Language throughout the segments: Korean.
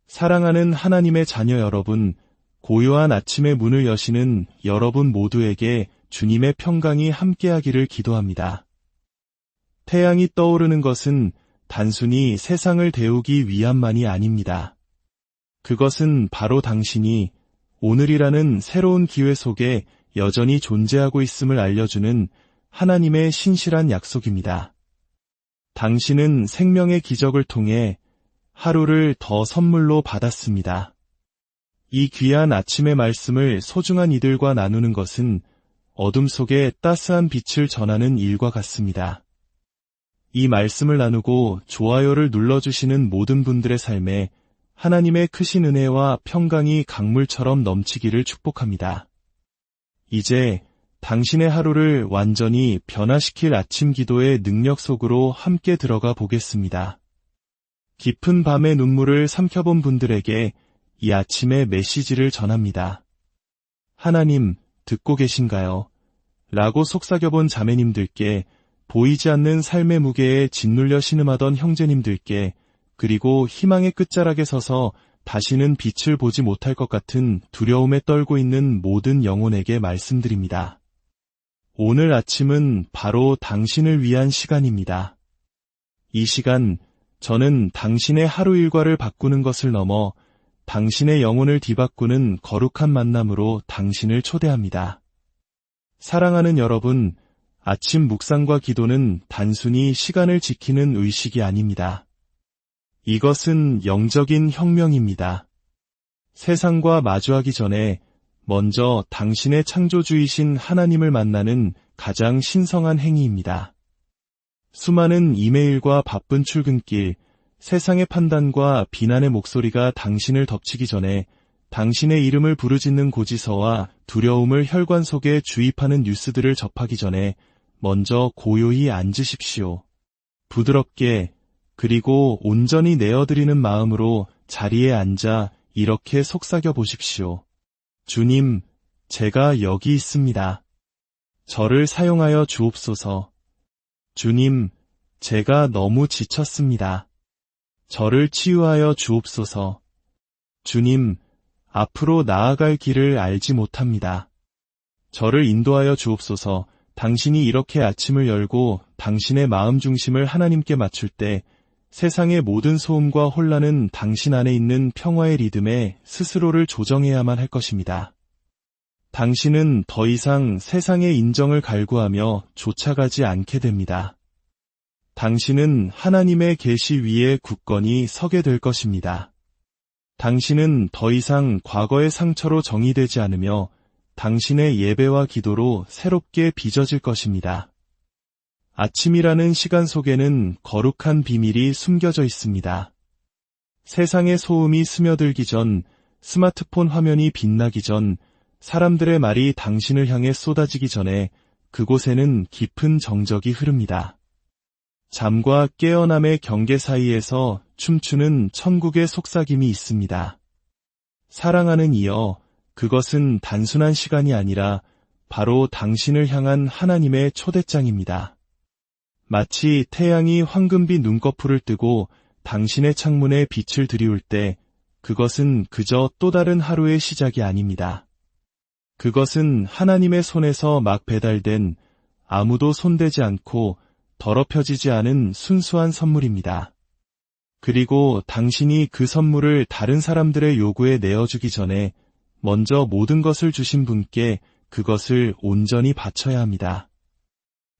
사랑하는 하나님의 자녀 여러분, 고요한 아침의 문을 여시는 여러분 모두에게 주님의 평강이 함께하기를 기도합니다. 태양이 떠오르는 것은 단순히 세상을 데우기 위함만이 아닙니다. 그것은 바로 당신이 오늘이라는 새로운 기회 속에 여전히 존재하고 있음을 알려주는 하나님의 신실한 약속입니다. 당신은 생명의 기적을 통해 하루를 더 선물로 받았습니다. 이 귀한 아침의 말씀을 소중한 이들과 나누는 것은 어둠 속에 따스한 빛을 전하는 일과 같습니다. 이 말씀을 나누고 좋아요를 눌러주시는 모든 분들의 삶에 하나님의 크신 은혜와 평강이 강물처럼 넘치기를 축복합니다. 이제 당신의 하루를 완전히 변화시킬 아침 기도의 능력 속으로 함께 들어가 보겠습니다. 깊은 밤의 눈물을 삼켜본 분들에게 이 아침의 메시지를 전합니다. 하나님, 듣고 계신가요? 라고 속삭여본 자매님들께, 보이지 않는 삶의 무게에 짓눌려 신음하던 형제님들께, 그리고 희망의 끝자락에 서서 다시는 빛을 보지 못할 것 같은 두려움에 떨고 있는 모든 영혼에게 말씀드립니다. 오늘 아침은 바로 당신을 위한 시간입니다. 이 시간, 저는 당신의 하루 일과를 바꾸는 것을 넘어 당신의 영혼을 뒤바꾸는 거룩한 만남으로 당신을 초대합니다. 사랑하는 여러분, 아침 묵상과 기도는 단순히 시간을 지키는 의식이 아닙니다. 이것은 영적인 혁명입니다. 세상과 마주하기 전에 먼저 당신의 창조주이신 하나님을 만나는 가장 신성한 행위입니다. 수많은 이메일과 바쁜 출근길, 세상의 판단과 비난의 목소리가 당신을 덮치기 전에, 당신의 이름을 부르짖는 고지서와 두려움을 혈관 속에 주입하는 뉴스들을 접하기 전에 먼저 고요히 앉으십시오. 부드럽게, 그리고 온전히 내어드리는 마음으로 자리에 앉아 이렇게 속삭여 보십시오. 주님, 제가 여기 있습니다. 저를 사용하여 주옵소서. 주님, 제가 너무 지쳤습니다. 저를 치유하여 주옵소서. 주님, 앞으로 나아갈 길을 알지 못합니다. 저를 인도하여 주옵소서. 당신이 이렇게 아침을 열고 당신의 마음 중심을 하나님께 맞출 때 세상의 모든 소음과 혼란은 당신 안에 있는 평화의 리듬에 스스로를 조정해야만 할 것입니다. 당신은 더 이상 세상의 인정을 갈구하며 쫓아가지 않게 됩니다. 당신은 하나님의 계시 위에 굳건히 서게 될 것입니다. 당신은 더 이상 과거의 상처로 정의되지 않으며 당신의 예배와 기도로 새롭게 빚어질 것입니다. 아침이라는 시간 속에는 거룩한 비밀이 숨겨져 있습니다. 세상의 소음이 스며들기 전, 스마트폰 화면이 빛나기 전, 사람들의 말이 당신을 향해 쏟아지기 전에 그곳에는 깊은 정적이 흐릅니다. 잠과 깨어남의 경계 사이에서 춤추는 천국의 속삭임이 있습니다. 사랑하는 이여, 그것은 단순한 시간이 아니라 바로 당신을 향한 하나님의 초대장입니다. 마치 태양이 황금빛 눈꺼풀을 뜨고 당신의 창문에 빛을 들이울 때 그것은 그저 또 다른 하루의 시작이 아닙니다. 그것은 하나님의 손에서 막 배달된 아무도 손대지 않고 더럽혀지지 않은 순수한 선물입니다. 그리고 당신이 그 선물을 다른 사람들의 요구에 내어주기 전에 먼저 모든 것을 주신 분께 그것을 온전히 바쳐야 합니다.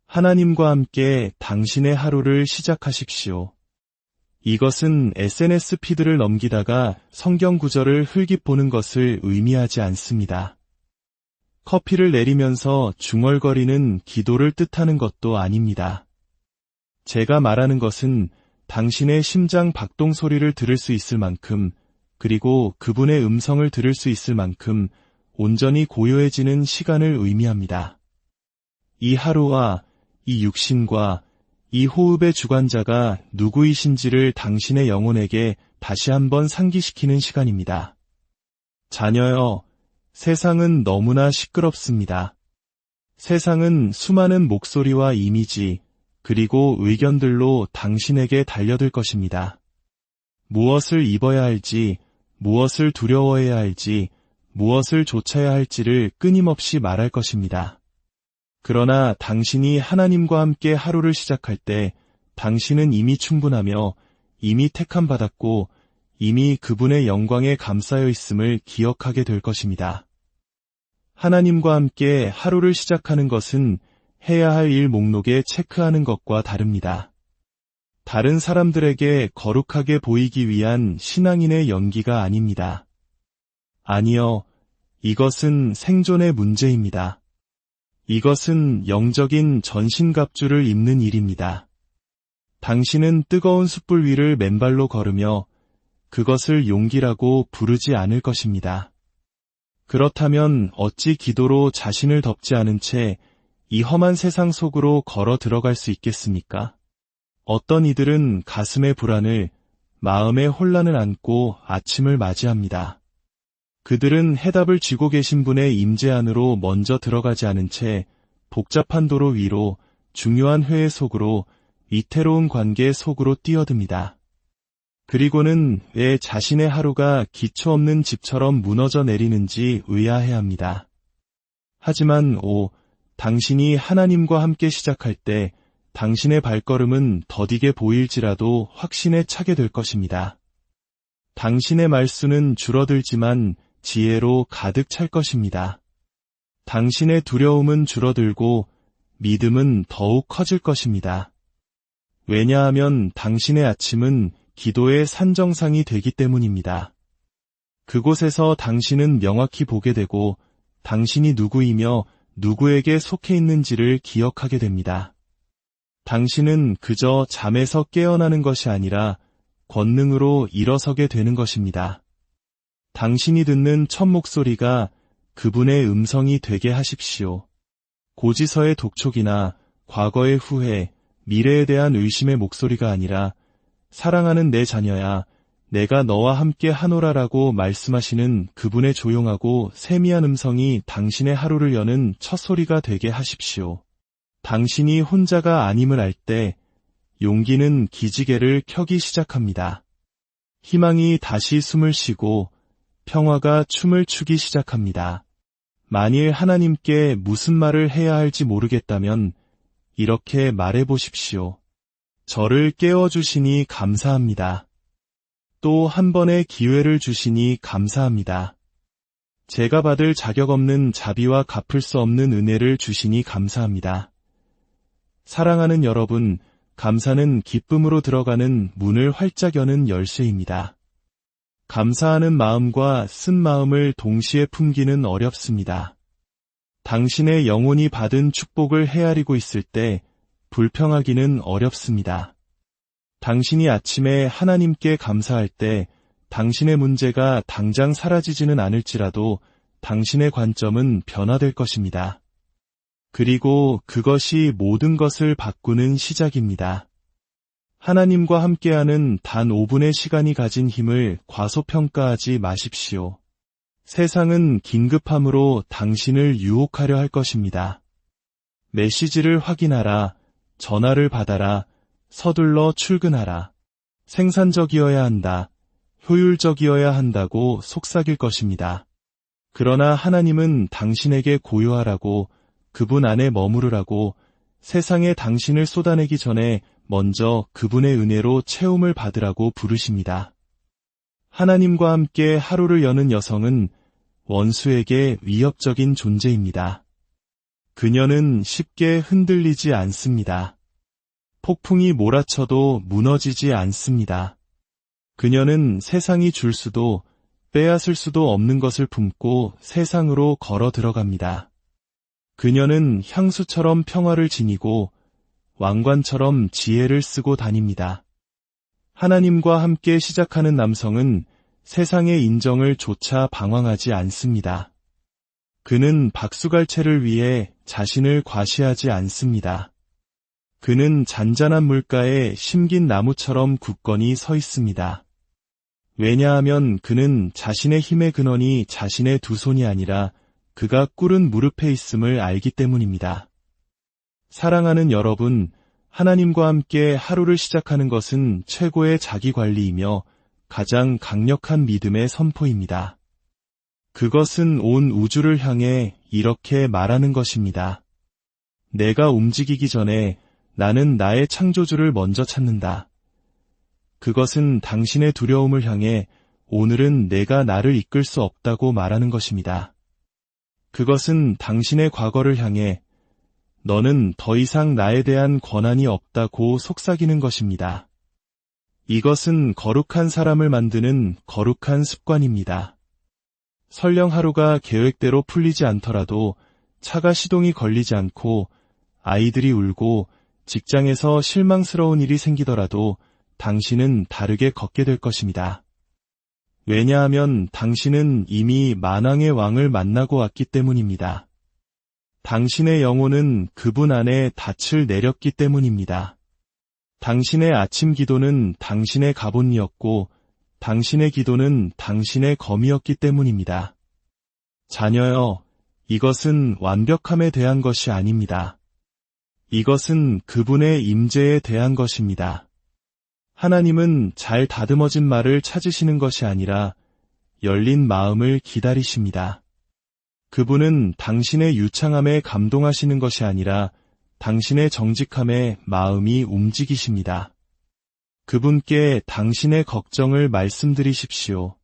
하나님과 함께 당신의 하루를 시작하십시오. 이것은 SNS 피드를 넘기다가 성경 구절을 흘깃 보는 것을 의미하지 않습니다. 커피를 내리면서 중얼거리는 기도를 뜻하는 것도 아닙니다. 제가 말하는 것은 당신의 심장 박동 소리를 들을 수 있을 만큼, 그리고 그분의 음성을 들을 수 있을 만큼 온전히 고요해지는 시간을 의미합니다. 이 하루와 이 육신과 이 호흡의 주관자가 누구이신지를 당신의 영혼에게 다시 한번 상기시키는 시간입니다. 자녀여, 세상은 너무나 시끄럽습니다. 세상은 수많은 목소리와 이미지, 그리고 의견들로 당신에게 달려들 것입니다. 무엇을 입어야 할지, 무엇을 두려워해야 할지, 무엇을 좇아야 할지를 끊임없이 말할 것입니다. 그러나 당신이 하나님과 함께 하루를 시작할 때 당신은 이미 충분하며 이미 택함받았고 이미 그분의 영광에 감싸여 있음을 기억하게 될 것입니다. 하나님과 함께 하루를 시작하는 것은 해야 할 일 목록에 체크하는 것과 다릅니다. 다른 사람들에게 거룩하게 보이기 위한 신앙인의 연기가 아닙니다. 아니요, 이것은 생존의 문제입니다. 이것은 영적인 전신갑주를 입는 일입니다. 당신은 뜨거운 숯불 위를 맨발로 걸으며 그것을 용기라고 부르지 않을 것입니다. 그렇다면 어찌 기도로 자신을 덮지 않은 채 이 험한 세상 속으로 걸어 들어갈 수 있겠습니까? 어떤 이들은 가슴의 불안을, 마음의 혼란을 안고 아침을 맞이합니다. 그들은 해답을 쥐고 계신 분의 임재 안으로 먼저 들어가지 않은 채 복잡한 도로 위로, 중요한 회의 속으로, 위태로운 관계 속으로 뛰어듭니다. 그리고는 왜 자신의 하루가 기초 없는 집처럼 무너져 내리는지 의아해합니다. 하지만 당신이 하나님과 함께 시작할 때 당신의 발걸음은 더디게 보일지라도 확신에 차게 될 것입니다. 당신의 말수는 줄어들지만 지혜로 가득 찰 것입니다. 당신의 두려움은 줄어들고 믿음은 더욱 커질 것입니다. 왜냐하면 당신의 아침은 기도의 산정상이 되기 때문입니다. 그곳에서 당신은 명확히 보게 되고 당신이 누구이며 누구에게 속해 있는지를 기억하게 됩니다. 당신은 그저 잠에서 깨어나는 것이 아니라 권능으로 일어서게 되는 것입니다. 당신이 듣는 첫 목소리가 그분의 음성이 되게 하십시오. 고지서의 독촉이나 과거의 후회, 미래에 대한 의심의 목소리가 아니라 사랑하는 내 자녀야, 내가 너와 함께 하노라라고 말씀하시는 그분의 조용하고 세미한 음성이 당신의 하루를 여는 첫 소리가 되게 하십시오. 당신이 혼자가 아님을 알 때 용기는 기지개를 켜기 시작합니다. 희망이 다시 숨을 쉬고 평화가 춤을 추기 시작합니다. 만일 하나님께 무슨 말을 해야 할지 모르겠다면 이렇게 말해보십시오. 저를 깨워주시니 감사합니다. 또 한 번의 기회를 주시니 감사합니다. 제가 받을 자격 없는 자비와 갚을 수 없는 은혜를 주시니 감사합니다. 사랑하는 여러분, 감사는 기쁨으로 들어가는 문을 활짝 여는 열쇠입니다. 감사하는 마음과 쓴 마음을 동시에 품기는 어렵습니다. 당신의 영혼이 받은 축복을 헤아리고 있을 때 불평하기는 어렵습니다. 당신이 아침에 하나님께 감사할 때 당신의 문제가 당장 사라지지는 않을지라도 당신의 관점은 변화될 것입니다. 그리고 그것이 모든 것을 바꾸는 시작입니다. 하나님과 함께하는 단 5분의 시간이 가진 힘을 과소평가하지 마십시오. 세상은 긴급함으로 당신을 유혹하려 할 것입니다. 메시지를 확인하라, 전화를 받아라, 서둘러 출근하라, 생산적이어야 한다, 효율적이어야 한다고 속삭일 것입니다. 그러나 하나님은 당신에게 고요하라고, 그분 안에 머무르라고, 세상에 당신을 쏟아내기 전에 먼저 그분의 은혜로 채움을 받으라고 부르십니다. 하나님과 함께 하루를 여는 여성은 원수에게 위협적인 존재입니다. 그녀는 쉽게 흔들리지 않습니다. 폭풍이 몰아쳐도 무너지지 않습니다. 그녀는 세상이 줄 수도 빼앗을 수도 없는 것을 품고 세상으로 걸어 들어갑니다. 그녀는 향수처럼 평화를 지니고 왕관처럼 지혜를 쓰고 다닙니다. 하나님과 함께 시작하는 남성은 세상의 인정을 조차 방황하지 않습니다. 그는 박수갈채를 위해 자신을 과시하지 않습니다. 그는 잔잔한 물가에 심긴 나무처럼 굳건히 서 있습니다. 왜냐하면 그는 자신의 힘의 근원이 자신의 두 손이 아니라 그가 꿇은 무릎에 있음을 알기 때문입니다. 사랑하는 여러분, 하나님과 함께 하루를 시작하는 것은 최고의 자기관리이며 가장 강력한 믿음의 선포입니다. 그것은 온 우주를 향해 이렇게 말하는 것입니다. 내가 움직이기 전에 나는 나의 창조주를 먼저 찾는다. 그것은 당신의 두려움을 향해 오늘은 내가 나를 이끌 수 없다고 말하는 것입니다. 그것은 당신의 과거를 향해 너는 더 이상 나에 대한 권한이 없다고 속삭이는 것입니다. 이것은 거룩한 사람을 만드는 거룩한 습관입니다. 설령 하루가 계획대로 풀리지 않더라도 차가 시동이 걸리지 않고 아이들이 울고 직장에서 실망스러운 일이 생기더라도 당신은 다르게 걷게 될 것입니다. 왜냐하면 당신은 이미 만왕의 왕을 만나고 왔기 때문입니다. 당신의 영혼은 그분 안에 닻을 내렸기 때문입니다. 당신의 아침 기도는 당신의 갑옷이었고 당신의 기도는 당신의 검이었기 때문입니다. 자녀여, 이것은 완벽함에 대한 것이 아닙니다. 이것은 그분의 임재에 대한 것입니다. 하나님은 잘 다듬어진 말을 찾으시는 것이 아니라 열린 마음을 기다리십니다. 그분은 당신의 유창함에 감동하시는 것이 아니라 당신의 정직함에 마음이 움직이십니다. 그분께 당신의 걱정을 말씀드리십시오.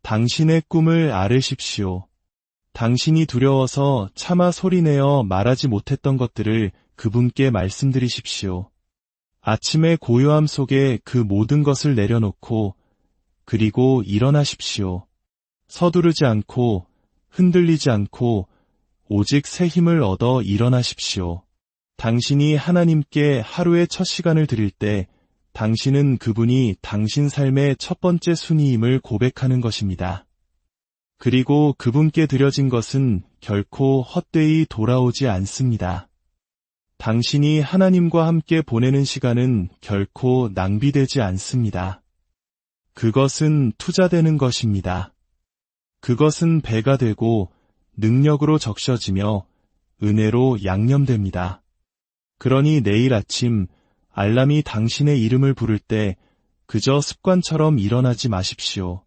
당신의 꿈을 아뢰십시오. 당신이 두려워서 차마 소리내어 말하지 못했던 것들을 그분께 말씀드리십시오. 아침의 고요함 속에 그 모든 것을 내려놓고 그리고 일어나십시오. 서두르지 않고 흔들리지 않고 오직 새 힘을 얻어 일어나십시오. 당신이 하나님께 하루의 첫 시간을 드릴 때 당신은 그분이 당신 삶의 첫 번째 순위임을 고백하는 것입니다. 그리고 그분께 드려진 것은 결코 헛되이 돌아오지 않습니다. 당신이 하나님과 함께 보내는 시간은 결코 낭비되지 않습니다. 그것은 투자되는 것입니다. 그것은 배가 되고 능력으로 적셔지며 은혜로 양념됩니다. 그러니 내일 아침 알람이 당신의 이름을 부를 때 그저 습관처럼 일어나지 마십시오.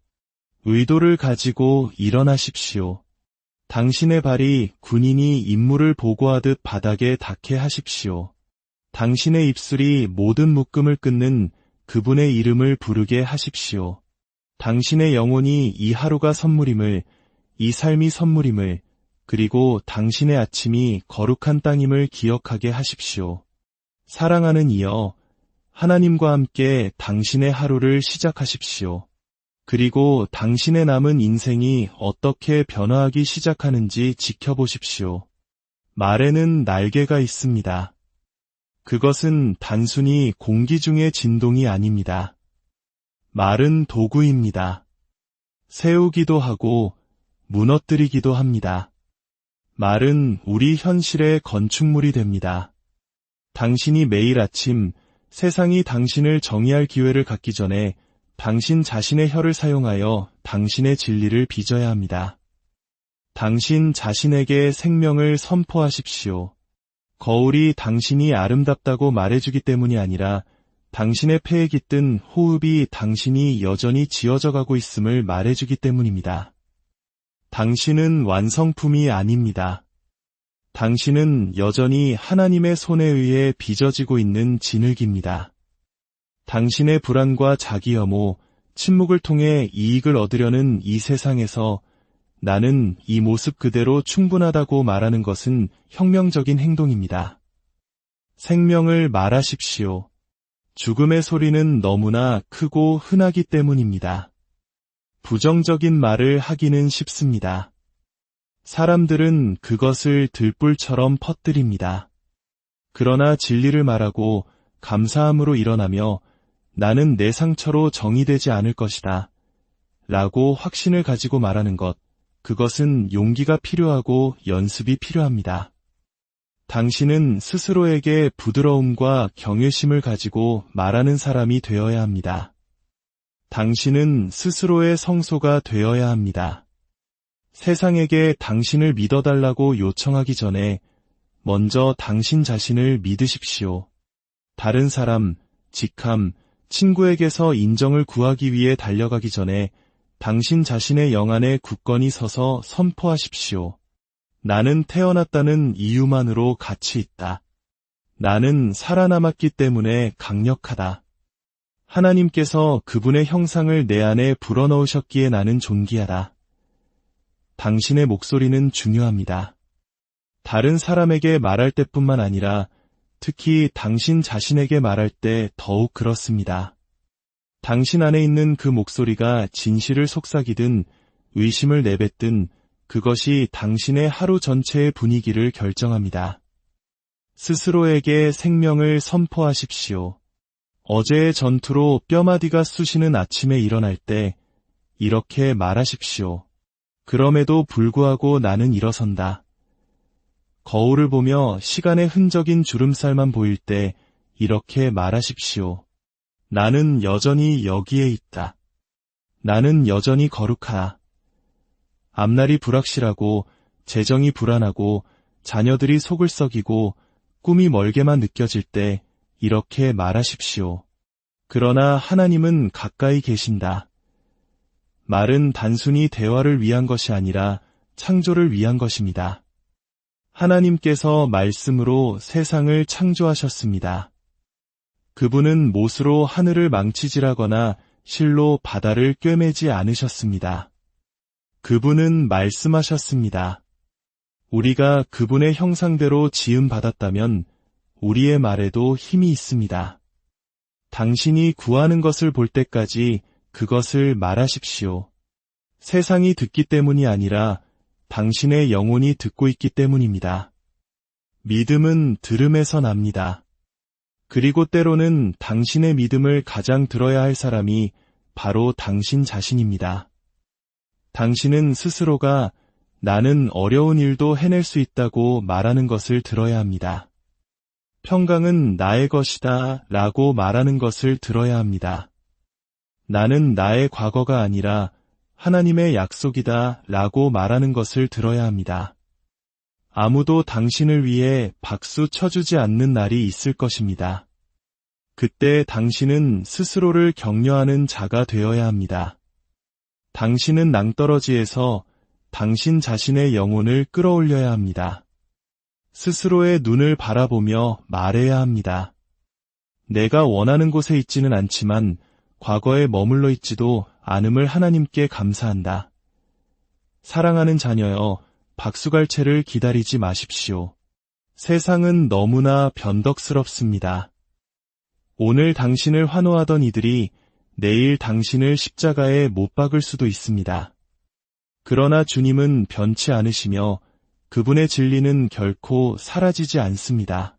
의도를 가지고 일어나십시오. 당신의 발이 군인이 임무를 보고하듯 바닥에 닿게 하십시오. 당신의 입술이 모든 묶음을 끊는 그분의 이름을 부르게 하십시오. 당신의 영혼이 이 하루가 선물임을, 이 삶이 선물임을, 그리고 당신의 아침이 거룩한 땅임을 기억하게 하십시오. 사랑하는 이여, 하나님과 함께 당신의 하루를 시작하십시오. 그리고 당신의 남은 인생이 어떻게 변화하기 시작하는지 지켜보십시오. 말에는 날개가 있습니다. 그것은 단순히 공기 중의 진동이 아닙니다. 말은 도구입니다. 세우기도 하고 무너뜨리기도 합니다. 말은 우리 현실의 건축물이 됩니다. 당신이 매일 아침 세상이 당신을 정의할 기회를 갖기 전에 당신 자신의 혀를 사용하여 당신의 진리를 빚어야 합니다. 당신 자신에게 생명을 선포하십시오. 거울이 당신이 아름답다고 말해주기 때문이 아니라 당신의 폐에 깃든 호흡이 당신이 여전히 지어져 가고 있음을 말해주기 때문입니다. 당신은 완성품이 아닙니다. 당신은 여전히 하나님의 손에 의해 빚어지고 있는 진흙입니다. 당신의 불안과 자기 혐오, 침묵을 통해 이익을 얻으려는 이 세상에서 나는 이 모습 그대로 충분하다고 말하는 것은 혁명적인 행동입니다. 생명을 말하십시오. 죽음의 소리는 너무나 크고 흔하기 때문입니다. 부정적인 말을 하기는 쉽습니다. 사람들은 그것을 들불처럼 퍼뜨립니다. 그러나 진리를 말하고 감사함으로 일어나며 나는 내 상처로 정의되지 않을 것이다 라고 확신을 가지고 말하는 것, 그것은 용기가 필요하고 연습이 필요합니다. 당신은 스스로에게 부드러움과 경외심을 가지고 말하는 사람이 되어야 합니다. 당신은 스스로의 성소가 되어야 합니다. 세상에게 당신을 믿어달라고 요청하기 전에 먼저 당신 자신을 믿으십시오. 다른 사람, 직함, 친구에게서 인정을 구하기 위해 달려가기 전에 당신 자신의 영 안에 굳건히 서서 선포하십시오. 나는 태어났다는 이유만으로 가치 있다. 나는 살아남았기 때문에 강력하다. 하나님께서 그분의 형상을 내 안에 불어넣으셨기에 나는 존귀하다. 당신의 목소리는 중요합니다. 다른 사람에게 말할 때뿐만 아니라 특히 당신 자신에게 말할 때 더욱 그렇습니다. 당신 안에 있는 그 목소리가 진실을 속삭이든 의심을 내뱉든 그것이 당신의 하루 전체의 분위기를 결정합니다. 스스로에게 생명을 선포하십시오. 어제의 전투로 뼈마디가 쑤시는 아침에 일어날 때 이렇게 말하십시오. 그럼에도 불구하고 나는 일어선다. 거울을 보며 시간의 흔적인 주름살만 보일 때 이렇게 말하십시오. 나는 여전히 여기에 있다. 나는 여전히 거룩하다. 앞날이 불확실하고 재정이 불안하고 자녀들이 속을 썩이고 꿈이 멀게만 느껴질 때 이렇게 말하십시오. 그러나 하나님은 가까이 계신다. 말은 단순히 대화를 위한 것이 아니라 창조를 위한 것입니다. 하나님께서 말씀으로 세상을 창조하셨습니다. 그분은 못으로 하늘을 망치질하거나 실로 바다를 꿰매지 않으셨습니다. 그분은 말씀하셨습니다. 우리가 그분의 형상대로 지음받았다면 우리의 말에도 힘이 있습니다. 당신이 구하는 것을 볼 때까지 그것을 말하십시오. 세상이 듣기 때문이 아니라 당신의 영혼이 듣고 있기 때문입니다. 믿음은 들음에서 납니다. 그리고 때로는 당신의 믿음을 가장 들어야 할 사람이 바로 당신 자신입니다. 당신은 스스로가 나는 어려운 일도 해낼 수 있다고 말하는 것을 들어야 합니다. 평강은 나의 것이다 라고 말하는 것을 들어야 합니다. 나는 나의 과거가 아니라 하나님의 약속이다 라고 말하는 것을 들어야 합니다. 아무도 당신을 위해 박수 쳐주지 않는 날이 있을 것입니다. 그때 당신은 스스로를 격려하는 자가 되어야 합니다. 당신은 낭떠러지에서 당신 자신의 영혼을 끌어올려야 합니다. 스스로의 눈을 바라보며 말해야 합니다. 내가 원하는 곳에 있지는 않지만 과거에 머물러 있지도 않음을 하나님께 감사한다. 사랑하는 자녀여, 박수갈채를 기다리지 마십시오. 세상은 너무나 변덕스럽습니다. 오늘 당신을 환호하던 이들이 내일 당신을 십자가에 못 박을 수도 있습니다. 그러나 주님은 변치 않으시며 그분의 진리는 결코 사라지지 않습니다.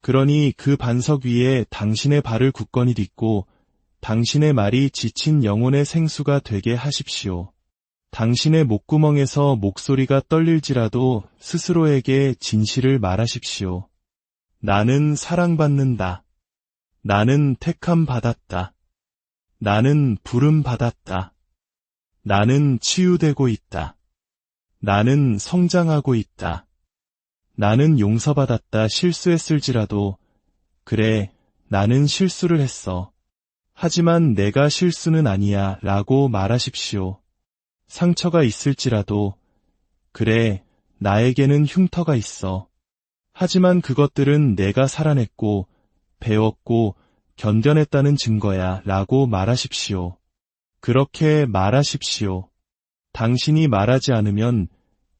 그러니 그 반석 위에 당신의 발을 굳건히 딛고 당신의 말이 지친 영혼의 생수가 되게 하십시오. 당신의 목구멍에서 목소리가 떨릴지라도 스스로에게 진실을 말하십시오. 나는 사랑받는다. 나는 택함 받았다. 나는 부름 받았다. 나는 치유되고 있다. 나는 성장하고 있다. 나는 용서받았다. 실수했을지라도 그래, 나는 실수를 했어. 하지만 내가 실수는 아니야 라고 말하십시오. 상처가 있을지라도 그래, 나에게는 흉터가 있어. 하지만 그것들은 내가 살아냈고 배웠고 견뎌냈다는 증거야 라고 말하십시오. 그렇게 말하십시오. 당신이 말하지 않으면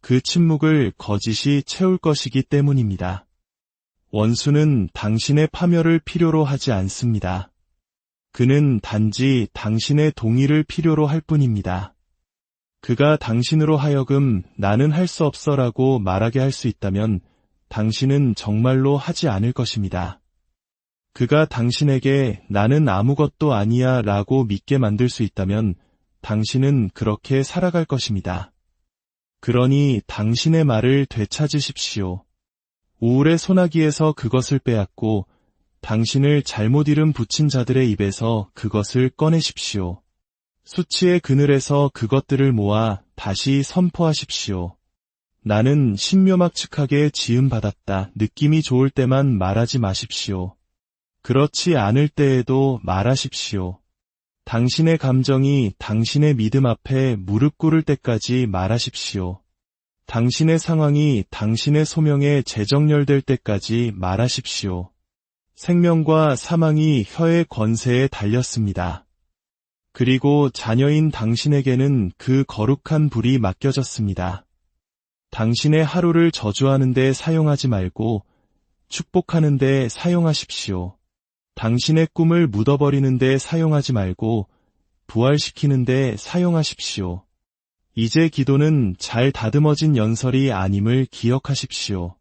그 침묵을 거짓이 채울 것이기 때문입니다. 원수는 당신의 파멸을 필요로 하지 않습니다. 그는 단지 당신의 동의를 필요로 할 뿐입니다. 그가 당신으로 하여금 나는 할 수 없어라고 말하게 할 수 있다면 당신은 정말로 하지 않을 것입니다. 그가 당신에게 나는 아무것도 아니야 라고 믿게 만들 수 있다면 당신은 그렇게 살아갈 것입니다. 그러니 당신의 말을 되찾으십시오. 우울의 소나기에서 그것을 빼앗고 당신을 잘못 이름 붙인 자들의 입에서 그것을 꺼내십시오. 수치의 그늘에서 그것들을 모아 다시 선포하십시오. 나는 신묘막측하게 지음받았다. 느낌이 좋을 때만 말하지 마십시오. 그렇지 않을 때에도 말하십시오. 당신의 감정이 당신의 믿음 앞에 무릎 꿇을 때까지 말하십시오. 당신의 상황이 당신의 소명에 재정렬될 때까지 말하십시오. 생명과 사망이 혀의 권세에 달렸습니다. 그리고 자녀인 당신에게는 그 거룩한 불이 맡겨졌습니다. 당신의 하루를 저주하는 데 사용하지 말고 축복하는 데 사용하십시오. 당신의 꿈을 묻어버리는 데 사용하지 말고 부활시키는 데 사용하십시오. 이제 기도는 잘 다듬어진 연설이 아님을 기억하십시오.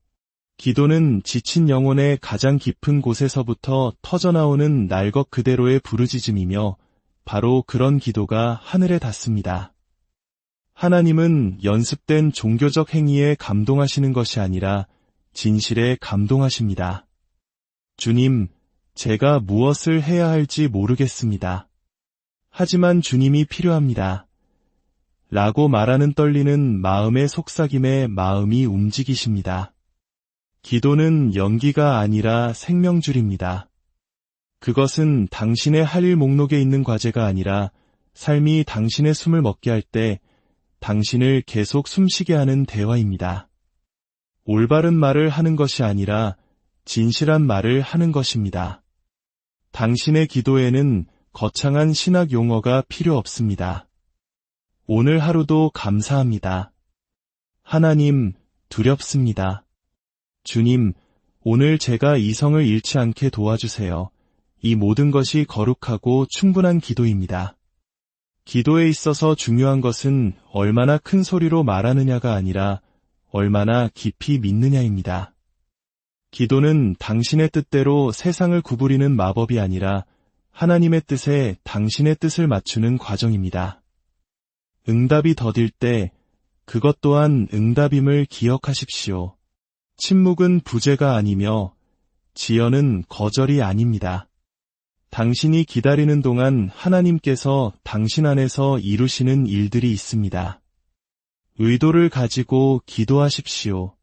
기도는 지친 영혼의 가장 깊은 곳에서부터 터져나오는 날 것 그대로의 부르짖음이며 바로 그런 기도가 하늘에 닿습니다. 하나님은 연습된 종교적 행위에 감동하시는 것이 아니라 진실에 감동하십니다. 주님, 제가 무엇을 해야 할지 모르겠습니다. 하지만 주님이 필요합니다. 라고 말하는 떨리는 마음의 속삭임에 마음이 움직이십니다. 기도는 연기가 아니라 생명줄입니다. 그것은 당신의 할 일 목록에 있는 과제가 아니라 삶이 당신의 숨을 먹게 할 때 당신을 계속 숨쉬게 하는 대화입니다. 올바른 말을 하는 것이 아니라 진실한 말을 하는 것입니다. 당신의 기도에는 거창한 신학 용어가 필요 없습니다. 오늘 하루도 감사합니다. 하나님, 두렵습니다. 주님, 오늘 제가 이성을 잃지 않게 도와주세요. 이 모든 것이 거룩하고 충분한 기도입니다. 기도에 있어서 중요한 것은 얼마나 큰 소리로 말하느냐가 아니라 얼마나 깊이 믿느냐입니다. 기도는 당신의 뜻대로 세상을 구부리는 마법이 아니라 하나님의 뜻에 당신의 뜻을 맞추는 과정입니다. 응답이 더딜 때 그것 또한 응답임을 기억하십시오. 침묵은 부재가 아니며 지연은 거절이 아닙니다. 당신이 기다리는 동안 하나님께서 당신 안에서 이루시는 일들이 있습니다. 의도를 가지고 기도하십시오.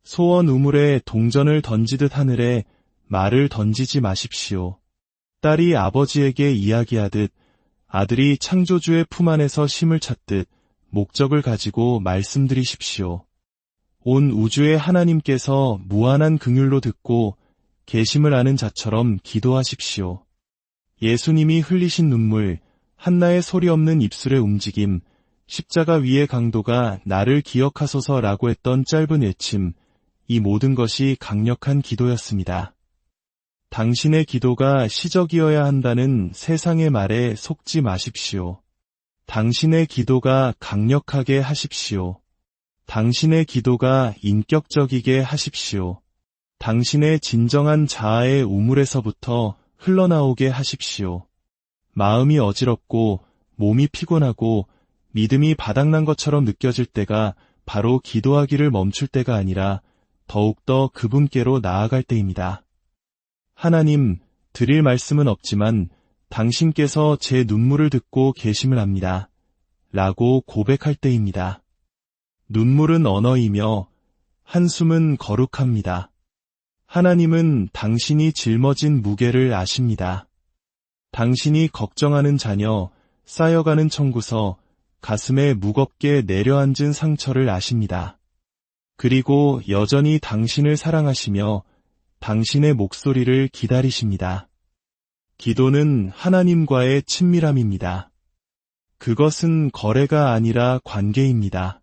소원 우물에 동전을 던지듯 하늘에 말을 던지지 마십시오. 딸이 아버지에게 이야기하듯 아들이 창조주의 품 안에서 쉼을 찾듯 목적을 가지고 말씀드리십시오. 온 우주의 하나님께서 무한한 긍휼로 듣고 계심을 아는 자처럼 기도하십시오. 예수님이 흘리신 눈물, 한나의 소리 없는 입술의 움직임, 십자가 위의 강도가 나를 기억하소서라고 했던 짧은 외침, 이 모든 것이 강력한 기도였습니다. 당신의 기도가 시적이어야 한다는 세상의 말에 속지 마십시오. 당신의 기도가 강력하게 하십시오. 당신의 기도가 인격적이게 하십시오. 당신의 진정한 자아의 우물에서부터 흘러나오게 하십시오. 마음이 어지럽고 몸이 피곤하고 믿음이 바닥난 것처럼 느껴질 때가 바로 기도하기를 멈출 때가 아니라 더욱더 그분께로 나아갈 때입니다. 하나님, 드릴 말씀은 없지만 당신께서 제 눈물을 듣고 계심을 압니다. 라고 고백할 때입니다. 눈물은 언어이며 한숨은 거룩합니다. 하나님은 당신이 짊어진 무게를 아십니다. 당신이 걱정하는 자녀, 쌓여가는 청구서, 가슴에 무겁게 내려앉은 상처를 아십니다. 그리고 여전히 당신을 사랑하시며 당신의 목소리를 기다리십니다. 기도는 하나님과의 친밀함입니다. 그것은 거래가 아니라 관계입니다.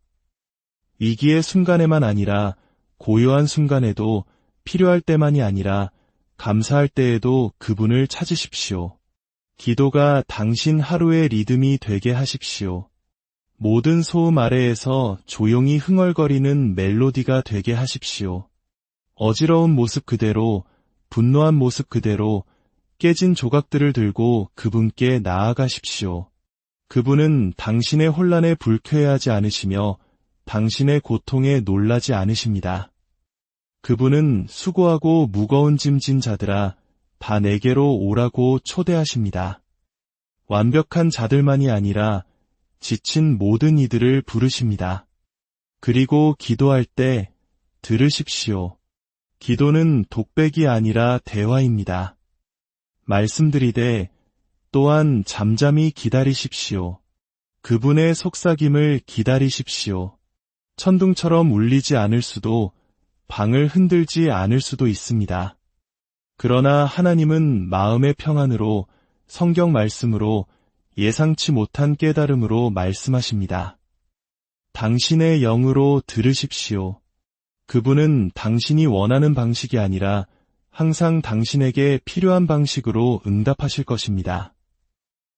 위기의 순간에만 아니라 고요한 순간에도 필요할 때만이 아니라 감사할 때에도 그분을 찾으십시오. 기도가 당신 하루의 리듬이 되게 하십시오. 모든 소음 아래에서 조용히 흥얼거리는 멜로디가 되게 하십시오. 어지러운 모습 그대로, 분노한 모습 그대로 깨진 조각들을 들고 그분께 나아가십시오. 그분은 당신의 혼란에 불쾌해하지 않으시며 당신의 고통에 놀라지 않으십니다. 그분은 수고하고 무거운 짐 진 자들아, 다 내게로 오라고 초대하십니다. 완벽한 자들만이 아니라 지친 모든 이들을 부르십니다. 그리고 기도할 때 들으십시오. 기도는 독백이 아니라 대화입니다. 말씀드리되 또한 잠잠히 기다리십시오. 그분의 속삭임을 기다리십시오. 천둥처럼 울리지 않을 수도 방을 흔들지 않을 수도 있습니다. 그러나 하나님은 마음의 평안으로 성경 말씀으로 예상치 못한 깨달음으로 말씀하십니다. 당신의 영으로 들으십시오. 그분은 당신이 원하는 방식이 아니라 항상 당신에게 필요한 방식으로 응답하실 것입니다.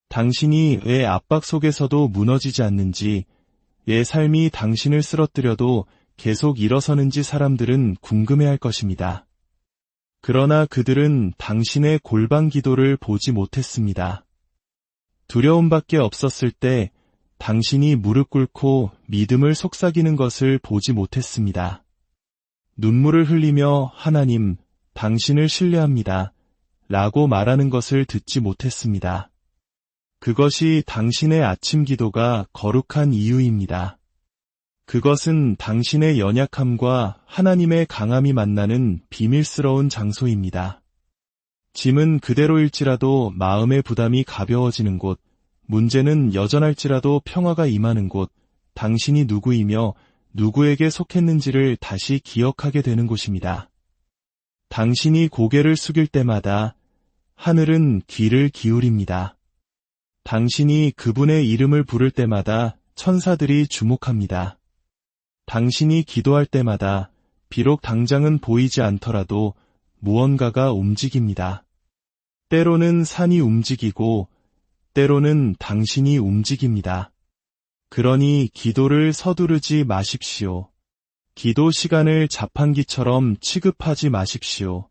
당신이 왜 압박 속에서도 무너지지 않는지, 왜 삶이 당신을 쓰러뜨려도 계속 일어서는지 사람들은 궁금해할 것입니다. 그러나 그들은 당신의 골방 기도를 보지 못했습니다. 두려움밖에 없었을 때 당신이 무릎 꿇고 믿음을 속삭이는 것을 보지 못했습니다. 눈물을 흘리며 하나님, 당신을 신뢰합니다. 라고 말하는 것을 듣지 못했습니다. 그것이 당신의 아침 기도가 거룩한 이유입니다. 그것은 당신의 연약함과 하나님의 강함이 만나는 비밀스러운 장소입니다. 짐은 그대로일지라도 마음의 부담이 가벼워지는 곳, 문제는 여전할지라도 평화가 임하는 곳, 당신이 누구이며 누구에게 속했는지를 다시 기억하게 되는 곳입니다. 당신이 고개를 숙일 때마다 하늘은 귀를 기울입니다. 당신이 그분의 이름을 부를 때마다 천사들이 주목합니다. 당신이 기도할 때마다 비록 당장은 보이지 않더라도 무언가가 움직입니다. 때로는 산이 움직이고 때로는 당신이 움직입니다. 그러니 기도를 서두르지 마십시오. 기도 시간을 자판기처럼 취급하지 마십시오.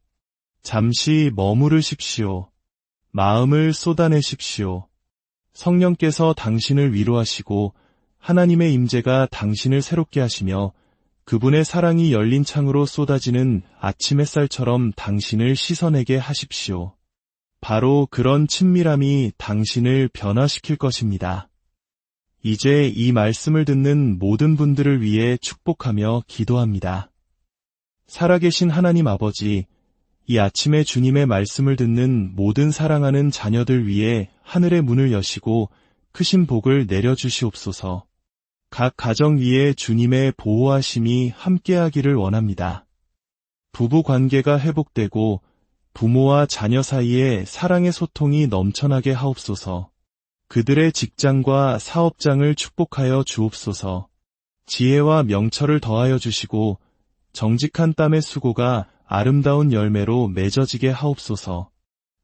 잠시 머무르십시오. 마음을 쏟아내십시오. 성령께서 당신을 위로하시고 하나님의 임재가 당신을 새롭게 하시며 그분의 사랑이 열린 창으로 쏟아지는 아침 햇살처럼 당신을 씻어내게 하십시오. 바로 그런 친밀함이 당신을 변화시킬 것입니다. 이제 이 말씀을 듣는 모든 분들을 위해 축복하며 기도합니다. 살아계신 하나님 아버지, 이 아침에 주님의 말씀을 듣는 모든 사랑하는 자녀들 위해 하늘의 문을 여시고 크신 복을 내려주시옵소서. 각 가정 위에 주님의 보호하심이 함께하기를 원합니다. 부부 관계가 회복되고 부모와 자녀 사이에 사랑의 소통이 넘쳐나게 하옵소서. 그들의 직장과 사업장을 축복하여 주옵소서. 지혜와 명철을 더하여 주시고 정직한 땀의 수고가 아름다운 열매로 맺어지게 하옵소서.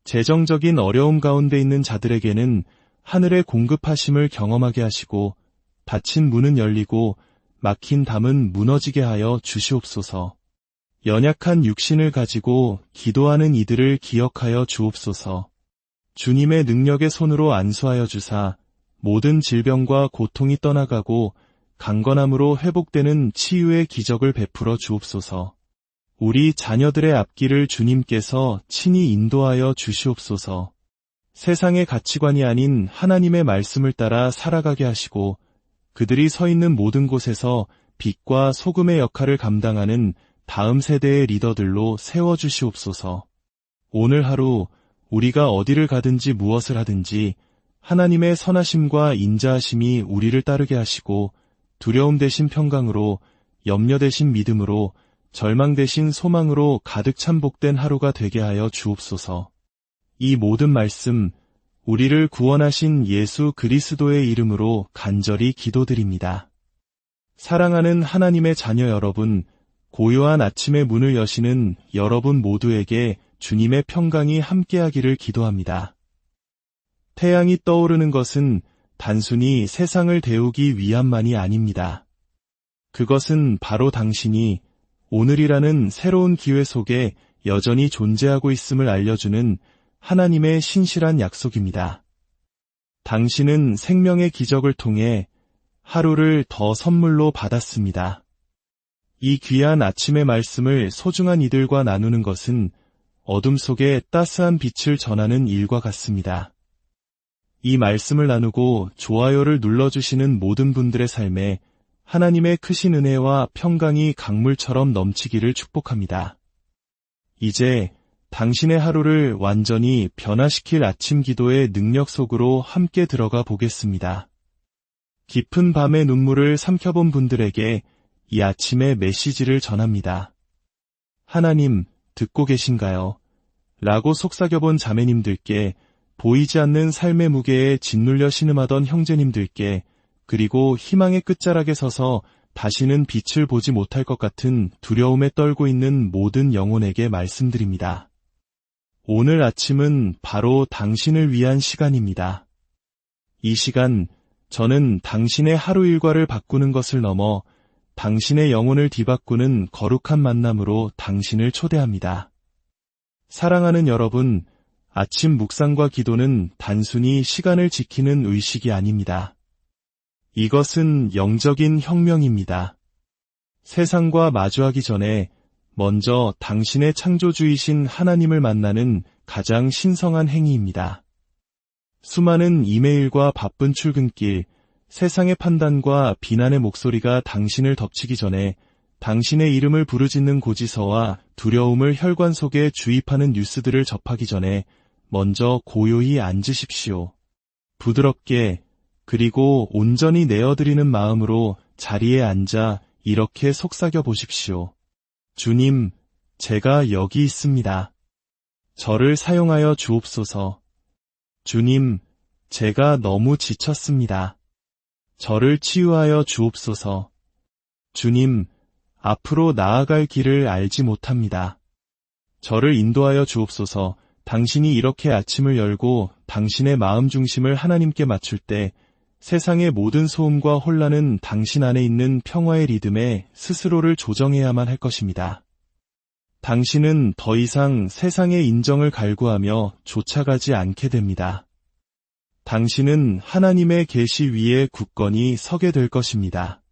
재정적인 어려움 가운데 있는 자들에게는 하늘의 공급하심을 경험하게 하시고 닫힌 문은 열리고 막힌 담은 무너지게 하여 주시옵소서. 연약한 육신을 가지고 기도하는 이들을 기억하여 주옵소서. 주님의 능력의 손으로 안수하여 주사 모든 질병과 고통이 떠나가고 강건함으로 회복되는 치유의 기적을 베풀어 주옵소서. 우리 자녀들의 앞길을 주님께서 친히 인도하여 주시옵소서. 세상의 가치관이 아닌 하나님의 말씀을 따라 살아가게 하시고 그들이 서 있는 모든 곳에서 빛과 소금의 역할을 감당하는 다음 세대의 리더들로 세워주시옵소서. 오늘 하루 우리가 어디를 가든지 무엇을 하든지 하나님의 선하심과 인자하심이 우리를 따르게 하시고 두려움 대신 평강으로, 염려 대신 믿음으로, 절망 대신 소망으로 가득 찬 복된 하루가 되게 하여 주옵소서. 이 모든 말씀 우리를 구원하신 예수 그리스도의 이름으로 간절히 기도드립니다. 사랑하는 하나님의 자녀 여러분, 고요한 아침의 문을 여시는 여러분 모두에게 주님의 평강이 함께하기를 기도합니다. 태양이 떠오르는 것은 단순히 세상을 데우기 위함만이 아닙니다. 그것은 바로 당신이 오늘이라는 새로운 기회 속에 여전히 존재하고 있음을 알려주는 하나님의 신실한 약속입니다. 당신은 생명의 기적을 통해 하루를 더 선물로 받았습니다. 이 귀한 아침의 말씀을 소중한 이들과 나누는 것은 어둠 속에 따스한 빛을 전하는 일과 같습니다. 이 말씀을 나누고 좋아요를 눌러주시는 모든 분들의 삶에 하나님의 크신 은혜와 평강이 강물처럼 넘치기를 축복합니다. 이제 당신의 하루를 완전히 변화시킬 아침 기도의 능력 속으로 함께 들어가 보겠습니다. 깊은 밤의 눈물을 삼켜본 분들에게 이 아침의 메시지를 전합니다. 하나님, 듣고 계신가요? 라고 속삭여본 자매님들께, 보이지 않는 삶의 무게에 짓눌려 신음하던 형제님들께, 그리고 희망의 끝자락에 서서 다시는 빛을 보지 못할 것 같은 두려움에 떨고 있는 모든 영혼에게 말씀드립니다. 오늘 아침은 바로 당신을 위한 시간입니다. 이 시간, 저는 당신의 하루 일과를 바꾸는 것을 넘어 당신의 영혼을 뒤바꾸는 거룩한 만남으로 당신을 초대합니다. 사랑하는 여러분, 아침 묵상과 기도는 단순히 시간을 지키는 의식이 아닙니다. 이것은 영적인 혁명입니다. 세상과 마주하기 전에 먼저 당신의 창조주이신 하나님을 만나는 가장 신성한 행위입니다. 수많은 이메일과 바쁜 출근길, 세상의 판단과 비난의 목소리가 당신을 덮치기 전에 당신의 이름을 부르짖는 고지서와 두려움을 혈관 속에 주입하는 뉴스들을 접하기 전에 먼저 고요히 앉으십시오. 부드럽게, 그리고 온전히 내어드리는 마음으로 자리에 앉아 이렇게 속삭여 보십시오. 주님, 제가 여기 있습니다. 저를 사용하여 주옵소서. 주님, 제가 너무 지쳤습니다. 저를 치유하여 주옵소서. 주님, 앞으로 나아갈 길을 알지 못합니다. 저를 인도하여 주옵소서. 당신이 이렇게 아침을 열고 당신의 마음 중심을 하나님께 맞출 때 세상의 모든 소음과 혼란은 당신 안에 있는 평화의 리듬에 스스로를 조정해야만 할 것입니다. 당신은 더 이상 세상의 인정을 갈구하며 쫓아가지 않게 됩니다. 당신은 하나님의 계시 위에 굳건히 서게 될 것입니다.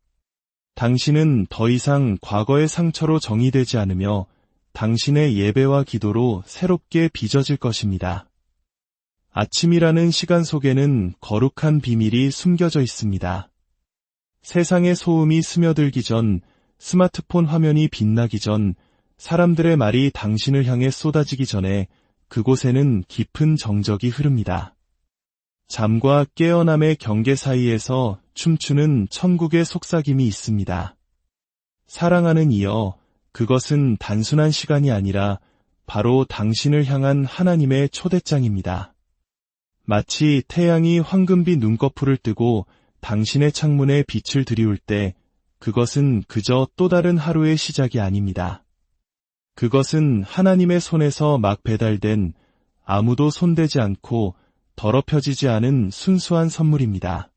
당신은 더 이상 과거의 상처로 정의되지 않으며 당신의 예배와 기도로 새롭게 빚어질 것입니다. 아침이라는 시간 속에는 거룩한 비밀이 숨겨져 있습니다. 세상의 소음이 스며들기 전, 스마트폰 화면이 빛나기 전, 사람들의 말이 당신을 향해 쏟아지기 전에 그곳에는 깊은 정적이 흐릅니다. 잠과 깨어남의 경계 사이에서 춤추는 천국의 속삭임이 있습니다. 사랑하는 이여, 그것은 단순한 시간이 아니라 바로 당신을 향한 하나님의 초대장입니다. 마치 태양이 황금빛 눈꺼풀을 뜨고 당신의 창문에 빛을 들이울 때 그것은 그저 또 다른 하루의 시작이 아닙니다. 그것은 하나님의 손에서 막 배달된 아무도 손대지 않고 더럽혀지지 않은 순수한 선물입니다.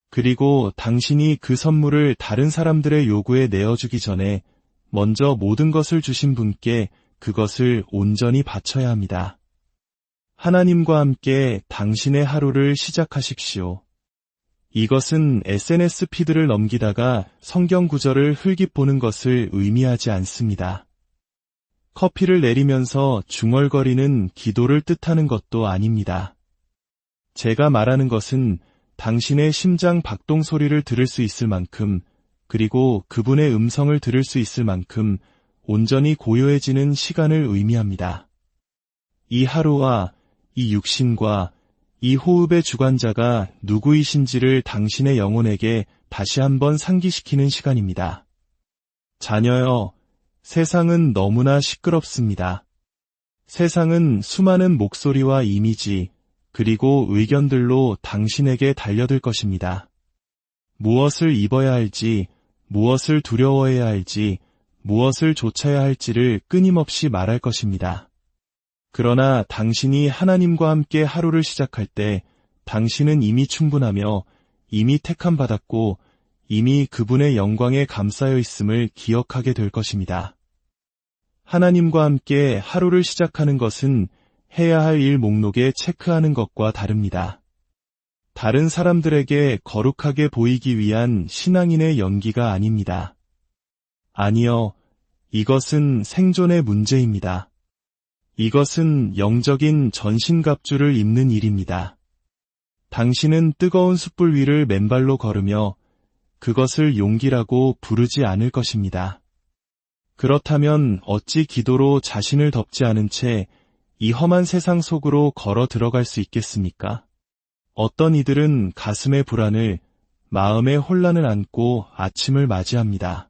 그리고 당신이 그 선물을 다른 사람들의 요구에 내어주기 전에 먼저 모든 것을 주신 분께 그것을 온전히 바쳐야 합니다. 하나님과 함께 당신의 하루를 시작하십시오. 이것은 SNS 피드를 넘기다가 성경 구절을 흘깃 보는 것을 의미하지 않습니다. 커피를 내리면서 중얼거리는 기도를 뜻하는 것도 아닙니다. 제가 말하는 것은 당신의 심장 박동 소리를 들을 수 있을 만큼, 그리고 그분의 음성을 들을 수 있을 만큼 온전히 고요해지는 시간을 의미합니다. 이 하루와 이 육신과 이 호흡의 주관자가 누구이신지를 당신의 영혼에게 다시 한번 상기시키는 시간입니다. 자녀여, 세상은 너무나 시끄럽습니다. 세상은 수많은 목소리와 이미지, 그리고 의견들로 당신에게 달려들 것입니다. 무엇을 입어야 할지, 무엇을 두려워해야 할지, 무엇을 좇아야 할지를 끊임없이 말할 것입니다. 그러나 당신이 하나님과 함께 하루를 시작할 때 당신은 이미 충분하며 이미 택함 받았고 이미 그분의 영광에 감싸여 있음을 기억하게 될 것입니다. 하나님과 함께 하루를 시작하는 것은 해야 할 일 목록에 체크하는 것과 다릅니다. 다른 사람들에게 거룩하게 보이기 위한 신앙인의 연기가 아닙니다. 아니요, 이것은 생존의 문제입니다. 이것은 영적인 전신갑주를 입는 일입니다. 당신은 뜨거운 숯불 위를 맨발로 걸으며 그것을 용기라고 부르지 않을 것입니다. 그렇다면 어찌 기도로 자신을 덮지 않은 채 이 험한 세상 속으로 걸어 들어갈 수 있겠습니까? 어떤 이들은 가슴의 불안을, 마음의 혼란을 안고 아침을 맞이합니다.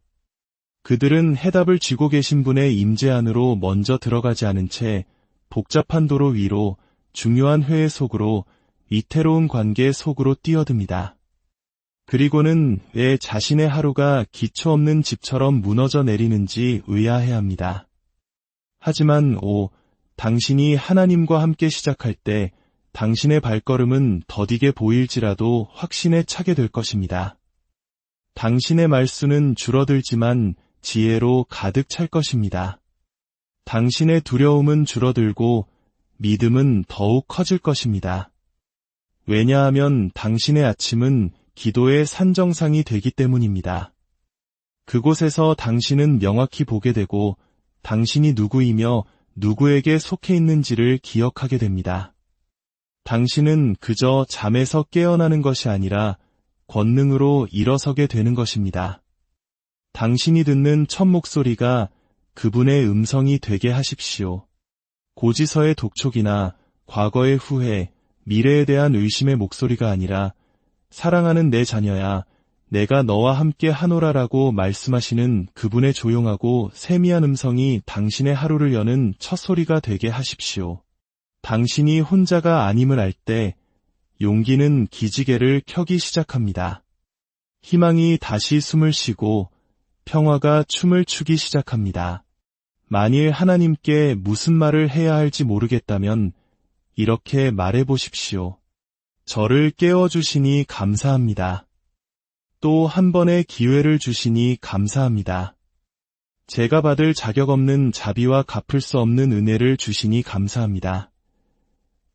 그들은 해답을 쥐고 계신 분의 임재 안으로 먼저 들어가지 않은 채 복잡한 도로 위로, 중요한 회의 속으로, 위태로운 관계 속으로 뛰어듭니다. 그리고는 왜 자신의 하루가 기초 없는 집처럼 무너져 내리는지 의아해합니다. 하지만 당신이 하나님과 함께 시작할 때 당신의 발걸음은 더디게 보일지라도 확신에 차게 될 것입니다. 당신의 말수는 줄어들지만 지혜로 가득 찰 것입니다. 당신의 두려움은 줄어들고 믿음은 더욱 커질 것입니다. 왜냐하면 당신의 아침은 기도의 산정상이 되기 때문입니다. 그곳에서 당신은 명확히 보게 되고 당신이 누구이며 누구에게 속해 있는지를 기억하게 됩니다. 당신은 그저 잠에서 깨어나는 것이 아니라 권능으로 일어서게 되는 것입니다. 당신이 듣는 첫 목소리가 그분의 음성이 되게 하십시오. 고지서의 독촉이나 과거의 후회, 미래에 대한 의심의 목소리가 아니라 사랑하는 내 자녀야, 내가 너와 함께 하노라라고 말씀하시는 그분의 조용하고 세미한 음성이 당신의 하루를 여는 첫 소리가 되게 하십시오. 당신이 혼자가 아님을 알 때 용기는 기지개를 켜기 시작합니다. 희망이 다시 숨을 쉬고 평화가 춤을 추기 시작합니다. 만일 하나님께 무슨 말을 해야 할지 모르겠다면 이렇게 말해보십시오. 저를 깨워주시니 감사합니다. 또 한 번의 기회를 주시니 감사합니다. 제가 받을 자격 없는 자비와 갚을 수 없는 은혜를 주시니 감사합니다.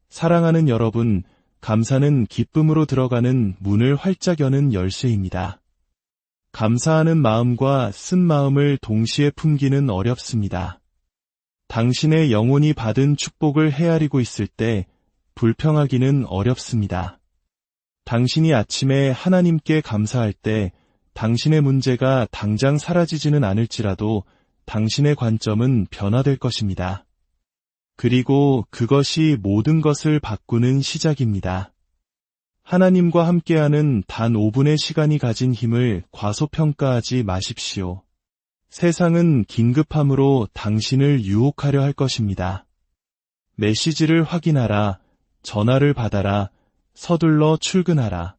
사랑하는 여러분, 감사는 기쁨으로 들어가는 문을 활짝 여는 열쇠입니다. 감사하는 마음과 쓴 마음을 동시에 품기는 어렵습니다. 당신의 영혼이 받은 축복을 헤아리고 있을 때 불평하기는 어렵습니다. 당신이 아침에 하나님께 감사할 때 당신의 문제가 당장 사라지지는 않을지라도 당신의 관점은 변화될 것입니다. 그리고 그것이 모든 것을 바꾸는 시작입니다. 하나님과 함께하는 단 5분의 시간이 가진 힘을 과소평가하지 마십시오. 세상은 긴급함으로 당신을 유혹하려 할 것입니다. 메시지를 확인하라, 전화를 받아라, 서둘러 출근하라.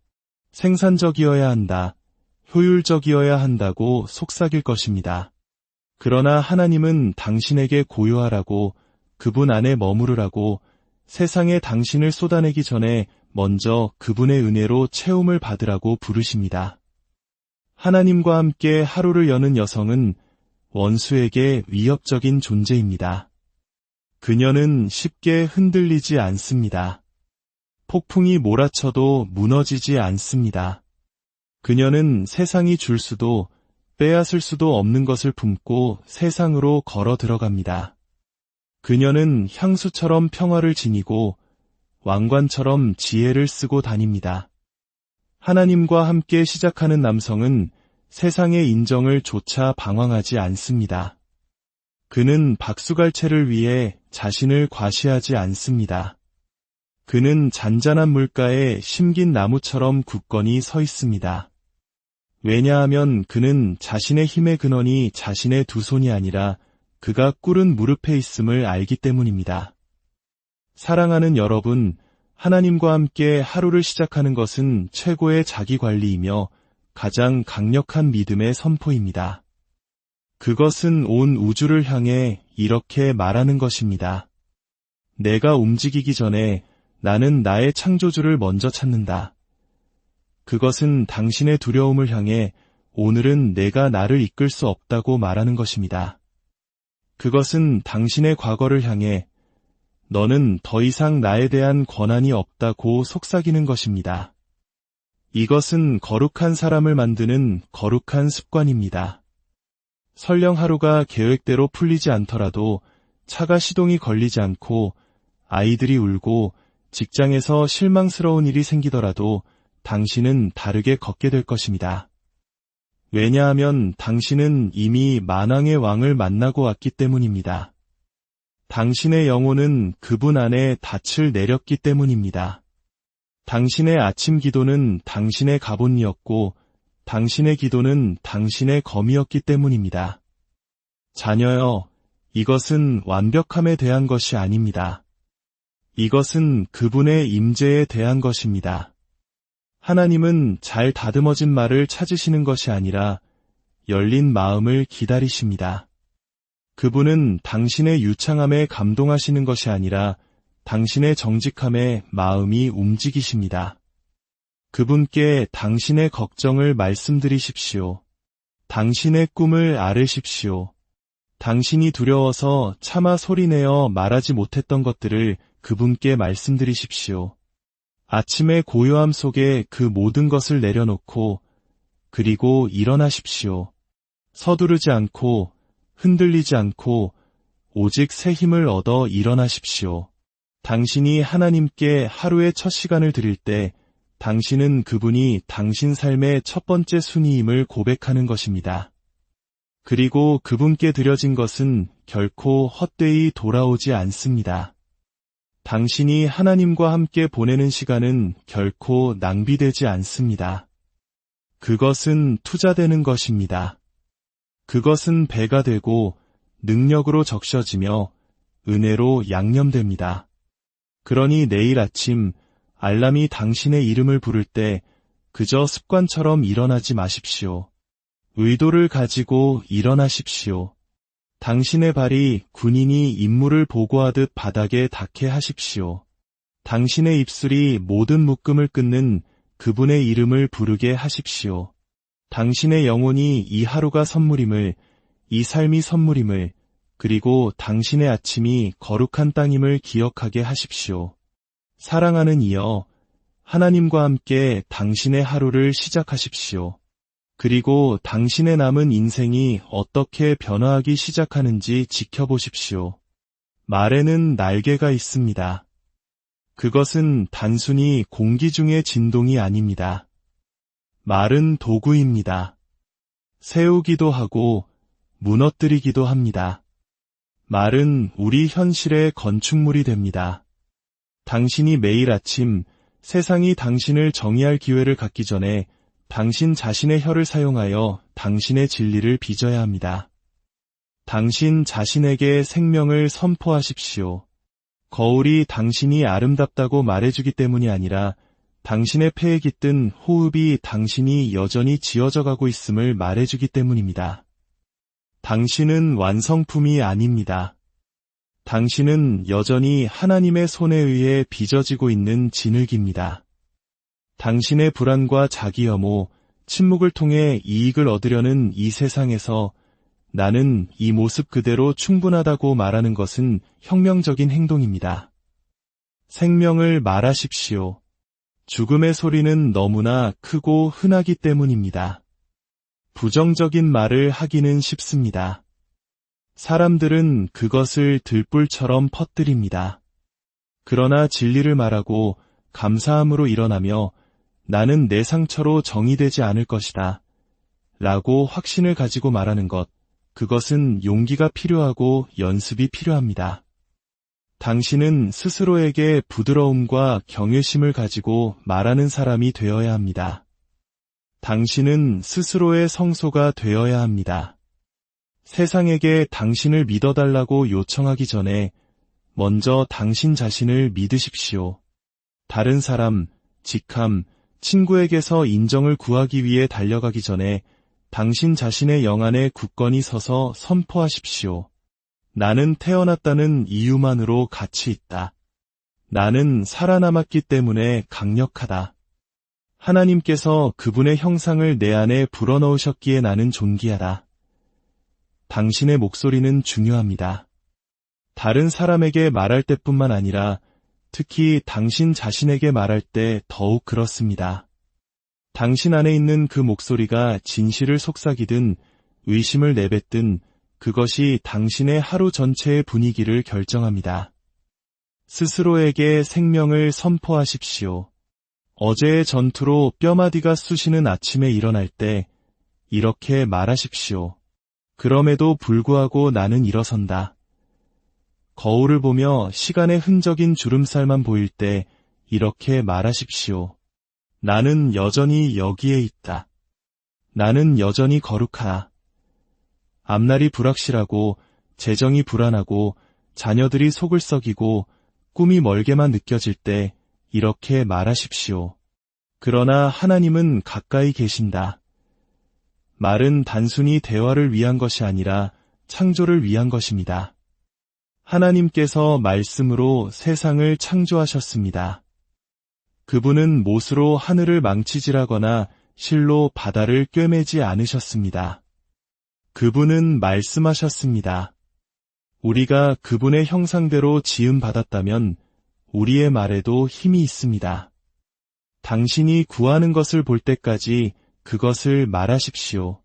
생산적이어야 한다, 효율적이어야 한다고 속삭일 것입니다. 그러나 하나님은 당신에게 고요하라고, 그분 안에 머무르라고, 세상에 당신을 쏟아내기 전에 먼저 그분의 은혜로 채움을 받으라고 부르십니다. 하나님과 함께 하루를 여는 여성은 원수에게 위협적인 존재입니다. 그녀는 쉽게 흔들리지 않습니다. 폭풍이 몰아쳐도 무너지지 않습니다. 그녀는 세상이 줄 수도 빼앗을 수도 없는 것을 품고 세상으로 걸어 들어갑니다. 그녀는 향수처럼 평화를 지니고 왕관처럼 지혜를 쓰고 다닙니다. 하나님과 함께 시작하는 남성은 세상의 인정을 조차 방황하지 않습니다. 그는 박수갈채를 위해 자신을 과시하지 않습니다. 그는 잔잔한 물가에 심긴 나무처럼 굳건히 서 있습니다. 왜냐하면 그는 자신의 힘의 근원이 자신의 두 손이 아니라 그가 꿇은 무릎에 있음을 알기 때문입니다. 사랑하는 여러분, 하나님과 함께 하루를 시작하는 것은 최고의 자기관리이며 가장 강력한 믿음의 선포입니다. 그것은 온 우주를 향해 이렇게 말하는 것입니다. 내가 움직이기 전에 나는 나의 창조주를 먼저 찾는다. 그것은 당신의 두려움을 향해 오늘은 내가 나를 이끌 수 없다고 말하는 것입니다. 그것은 당신의 과거를 향해 너는 더 이상 나에 대한 권한이 없다고 속삭이는 것입니다. 이것은 거룩한 사람을 만드는 거룩한 습관입니다. 설령 하루가 계획대로 풀리지 않더라도 차가 시동이 걸리지 않고 아이들이 울고 직장에서 실망스러운 일이 생기더라도 당신은 다르게 걷게 될 것입니다. 왜냐하면 당신은 이미 만왕의 왕을 만나고 왔기 때문입니다. 당신의 영혼은 그분 안에 닻을 내렸기 때문입니다. 당신의 아침 기도는 당신의 갑옷이었고 당신의 기도는 당신의 검이었기 때문입니다. 자녀여, 이것은 완벽함에 대한 것이 아닙니다. 이것은 그분의 임재에 대한 것입니다. 하나님은 잘 다듬어진 말을 찾으시는 것이 아니라 열린 마음을 기다리십니다. 그분은 당신의 유창함에 감동하시는 것이 아니라 당신의 정직함에 마음이 움직이십니다. 그분께 당신의 걱정을 말씀드리십시오. 당신의 꿈을 아뢰십시오. 당신이 두려워서 차마 소리내어 말하지 못했던 것들을 그분께 말씀드리십시오. 아침의 고요함 속에 그 모든 것을 내려놓고 그리고 일어나십시오. 서두르지 않고 흔들리지 않고 오직 새 힘을 얻어 일어나십시오. 당신이 하나님께 하루의 첫 시간을 드릴 때 당신은 그분이 당신 삶의 첫 번째 순위임을 고백하는 것입니다. 그리고 그분께 드려진 것은 결코 헛되이 돌아오지 않습니다. 당신이 하나님과 함께 보내는 시간은 결코 낭비되지 않습니다. 그것은 투자되는 것입니다. 그것은 배가 되고 능력으로 적셔지며 은혜로 양념됩니다. 그러니 내일 아침 알람이 당신의 이름을 부를 때 그저 습관처럼 일어나지 마십시오. 의도를 가지고 일어나십시오. 당신의 발이 군인이 임무를 보고하듯 바닥에 닿게 하십시오. 당신의 입술이 모든 묶음을 끊는 그분의 이름을 부르게 하십시오. 당신의 영혼이 이 하루가 선물임을, 이 삶이 선물임을, 그리고 당신의 아침이 거룩한 땅임을 기억하게 하십시오. 사랑하는 이여, 하나님과 함께 당신의 하루를 시작하십시오. 그리고 당신의 남은 인생이 어떻게 변화하기 시작하는지 지켜보십시오. 말에는 날개가 있습니다. 그것은 단순히 공기 중의 진동이 아닙니다. 말은 도구입니다. 세우기도 하고 무너뜨리기도 합니다. 말은 우리 현실의 건축물이 됩니다. 당신이 매일 아침 세상이 당신을 정의할 기회를 갖기 전에 당신 자신의 혀를 사용하여 당신의 진리를 빚어야 합니다. 당신 자신에게 생명을 선포하십시오. 거울이 당신이 아름답다고 말해주기 때문이 아니라 당신의 폐에 깃든 호흡이 당신이 여전히 지어져 가고 있음을 말해주기 때문입니다. 당신은 완성품이 아닙니다. 당신은 여전히 하나님의 손에 의해 빚어지고 있는 진흙입니다. 당신의 불안과 자기 혐오, 침묵을 통해 이익을 얻으려는 이 세상에서 나는 이 모습 그대로 충분하다고 말하는 것은 혁명적인 행동입니다. 생명을 말하십시오. 죽음의 소리는 너무나 크고 흔하기 때문입니다. 부정적인 말을 하기는 쉽습니다. 사람들은 그것을 들불처럼 퍼뜨립니다. 그러나 진리를 말하고 감사함으로 일어나며 나는 내 상처로 정의되지 않을 것이다 라고 확신을 가지고 말하는 것, 그것은 용기가 필요하고 연습이 필요합니다. 당신은 스스로에게 부드러움과 경외심을 가지고 말하는 사람이 되어야 합니다. 당신은 스스로의 성소가 되어야 합니다. 세상에게 당신을 믿어달라고 요청하기 전에 먼저 당신 자신을 믿으십시오. 다른 사람, 직함, 친구에게서 인정을 구하기 위해 달려가기 전에 당신 자신의 영안에 굳건히 서서 선포하십시오. 나는 태어났다는 이유만으로 가치 있다. 나는 살아남았기 때문에 강력하다. 하나님께서 그분의 형상을 내 안에 불어넣으셨기에 나는 존귀하다. 당신의 목소리는 중요합니다. 다른 사람에게 말할 때뿐만 아니라 특히 당신 자신에게 말할 때 더욱 그렇습니다. 당신 안에 있는 그 목소리가 진실을 속삭이든 의심을 내뱉든 그것이 당신의 하루 전체의 분위기를 결정합니다. 스스로에게 생명을 선포하십시오. 어제의 전투로 뼈마디가 쑤시는 아침에 일어날 때 이렇게 말하십시오. 그럼에도 불구하고 나는 일어선다. 거울을 보며 시간의 흔적인 주름살만 보일 때 이렇게 말하십시오. 나는 여전히 여기에 있다. 나는 여전히 거룩하다. 앞날이 불확실하고 재정이 불안하고 자녀들이 속을 썩이고 꿈이 멀게만 느껴질 때 이렇게 말하십시오. 그러나 하나님은 가까이 계신다. 말은 단순히 대화를 위한 것이 아니라 창조를 위한 것입니다. 하나님께서 말씀으로 세상을 창조하셨습니다. 그분은 못으로 하늘을 망치질하거나 실로 바다를 꿰매지 않으셨습니다. 그분은 말씀하셨습니다. 우리가 그분의 형상대로 지음받았다면 우리의 말에도 힘이 있습니다. 당신이 구하는 것을 볼 때까지 그것을 말하십시오.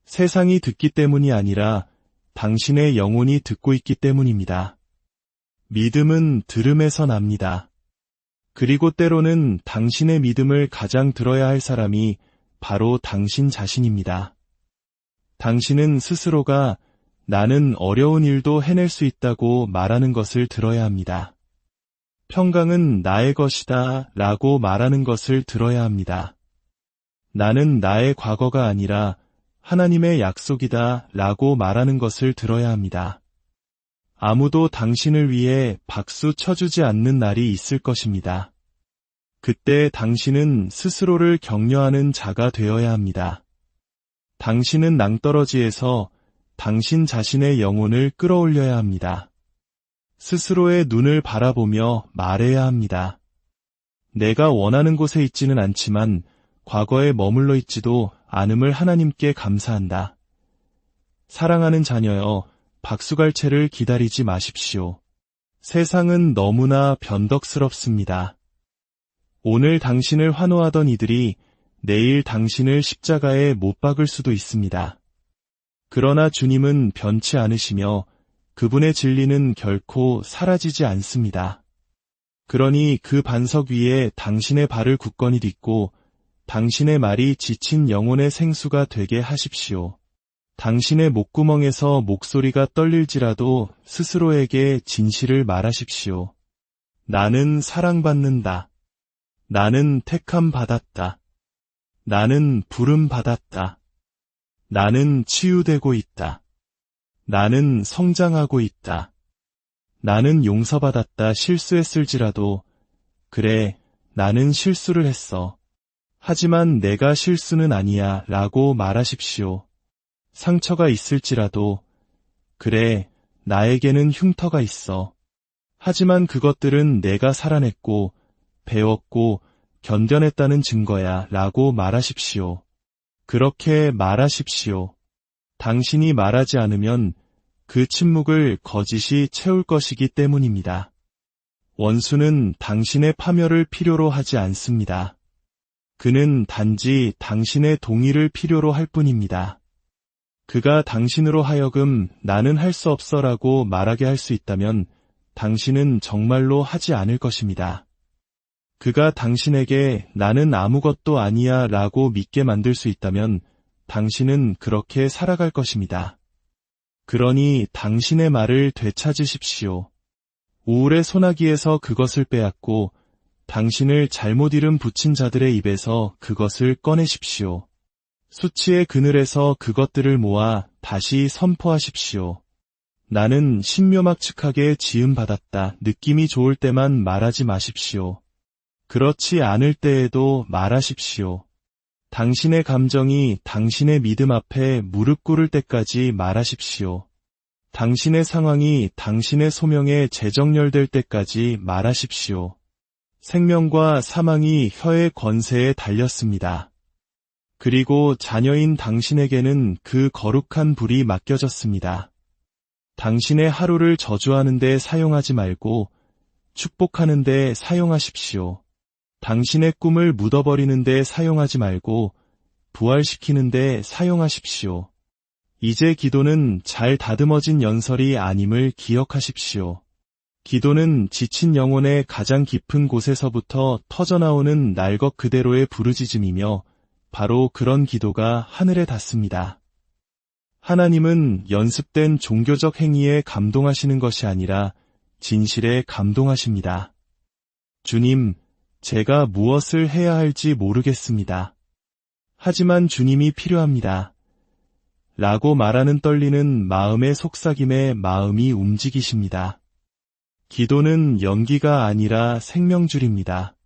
세상이 듣기 때문이 아니라 당신의 영혼이 듣고 있기 때문입니다. 믿음은 들음에서 납니다. 그리고 때로는 당신의 믿음을 가장 들어야 할 사람이 바로 당신 자신입니다. 당신은 스스로가 나는 어려운 일도 해낼 수 있다고 말하는 것을 들어야 합니다. 평강은 나의 것이다 라고 말하는 것을 들어야 합니다. 나는 나의 과거가 아니라 하나님의 약속이다 라고 말하는 것을 들어야 합니다. 아무도 당신을 위해 박수 쳐주지 않는 날이 있을 것입니다. 그때 당신은 스스로를 격려하는 자가 되어야 합니다. 당신은 낭떠러지에서 당신 자신의 영혼을 끌어올려야 합니다. 스스로의 눈을 바라보며 말해야 합니다. 내가 원하는 곳에 있지는 않지만 과거에 머물러 있지도 않음을 하나님께 감사한다. 사랑하는 자녀여, 박수갈채를 기다리지 마십시오. 세상은 너무나 변덕스럽습니다. 오늘 당신을 환호하던 이들이 내일 당신을 십자가에 못 박을 수도 있습니다. 그러나 주님은 변치 않으시며 그분의 진리는 결코 사라지지 않습니다. 그러니 그 반석 위에 당신의 발을 굳건히 딛고 당신의 말이 지친 영혼의 생수가 되게 하십시오. 당신의 목구멍에서 목소리가 떨릴지라도 스스로에게 진실을 말하십시오. 나는 사랑받는다. 나는 택함 받았다. 나는 부름 받았다. 나는 치유되고 있다. 나는 성장하고 있다. 나는 용서받았다. 실수했을지라도 그래, 나는 실수를 했어. 하지만 내가 실수는 아니야 라고 말하십시오. 상처가 있을지라도 그래, 나에게는 흉터가 있어. 하지만 그것들은 내가 살아냈고 배웠고 견뎌냈다는 증거야 라고 말하십시오. 그렇게 말하십시오. 당신이 말하지 않으면 그 침묵을 거짓이 채울 것이기 때문입니다. 원수는 당신의 파멸을 필요로 하지 않습니다. 그는 단지 당신의 동의를 필요로 할 뿐입니다. 그가 당신으로 하여금 나는 할 수 없어 라고 말하게 할 수 있다면 당신은 정말로 하지 않을 것입니다. 그가 당신에게 나는 아무것도 아니야 라고 믿게 만들 수 있다면 당신은 그렇게 살아갈 것입니다. 그러니 당신의 말을 되찾으십시오. 우울의 소나기에서 그것을 빼앗고 당신을 잘못 이름 붙인 자들의 입에서 그것을 꺼내십시오. 수치의 그늘에서 그것들을 모아 다시 선포하십시오. 나는 신묘막측하게 지음받았다. 느낌이 좋을 때만 말하지 마십시오. 그렇지 않을 때에도 말하십시오. 당신의 감정이 당신의 믿음 앞에 무릎 꿇을 때까지 말하십시오. 당신의 상황이 당신의 소명에 재정렬될 때까지 말하십시오. 생명과 사망이 혀의 권세에 달렸습니다. 그리고 자녀인 당신에게는 그 거룩한 불이 맡겨졌습니다. 당신의 하루를 저주하는 데 사용하지 말고 축복하는 데 사용하십시오. 당신의 꿈을 묻어버리는 데 사용하지 말고 부활시키는 데 사용하십시오. 이제 기도는 잘 다듬어진 연설이 아님을 기억하십시오. 기도는 지친 영혼의 가장 깊은 곳에서부터 터져나오는 날것 그대로의 부르짖음이며 바로 그런 기도가 하늘에 닿습니다. 하나님은 연습된 종교적 행위에 감동하시는 것이 아니라 진실에 감동하십니다. 주님, 제가 무엇을 해야 할지 모르겠습니다. 하지만 주님이 필요합니다. 라고 말하는 떨리는 마음의 속삭임에 마음이 움직이십니다. 기도는 연기가 아니라 생명줄입니다.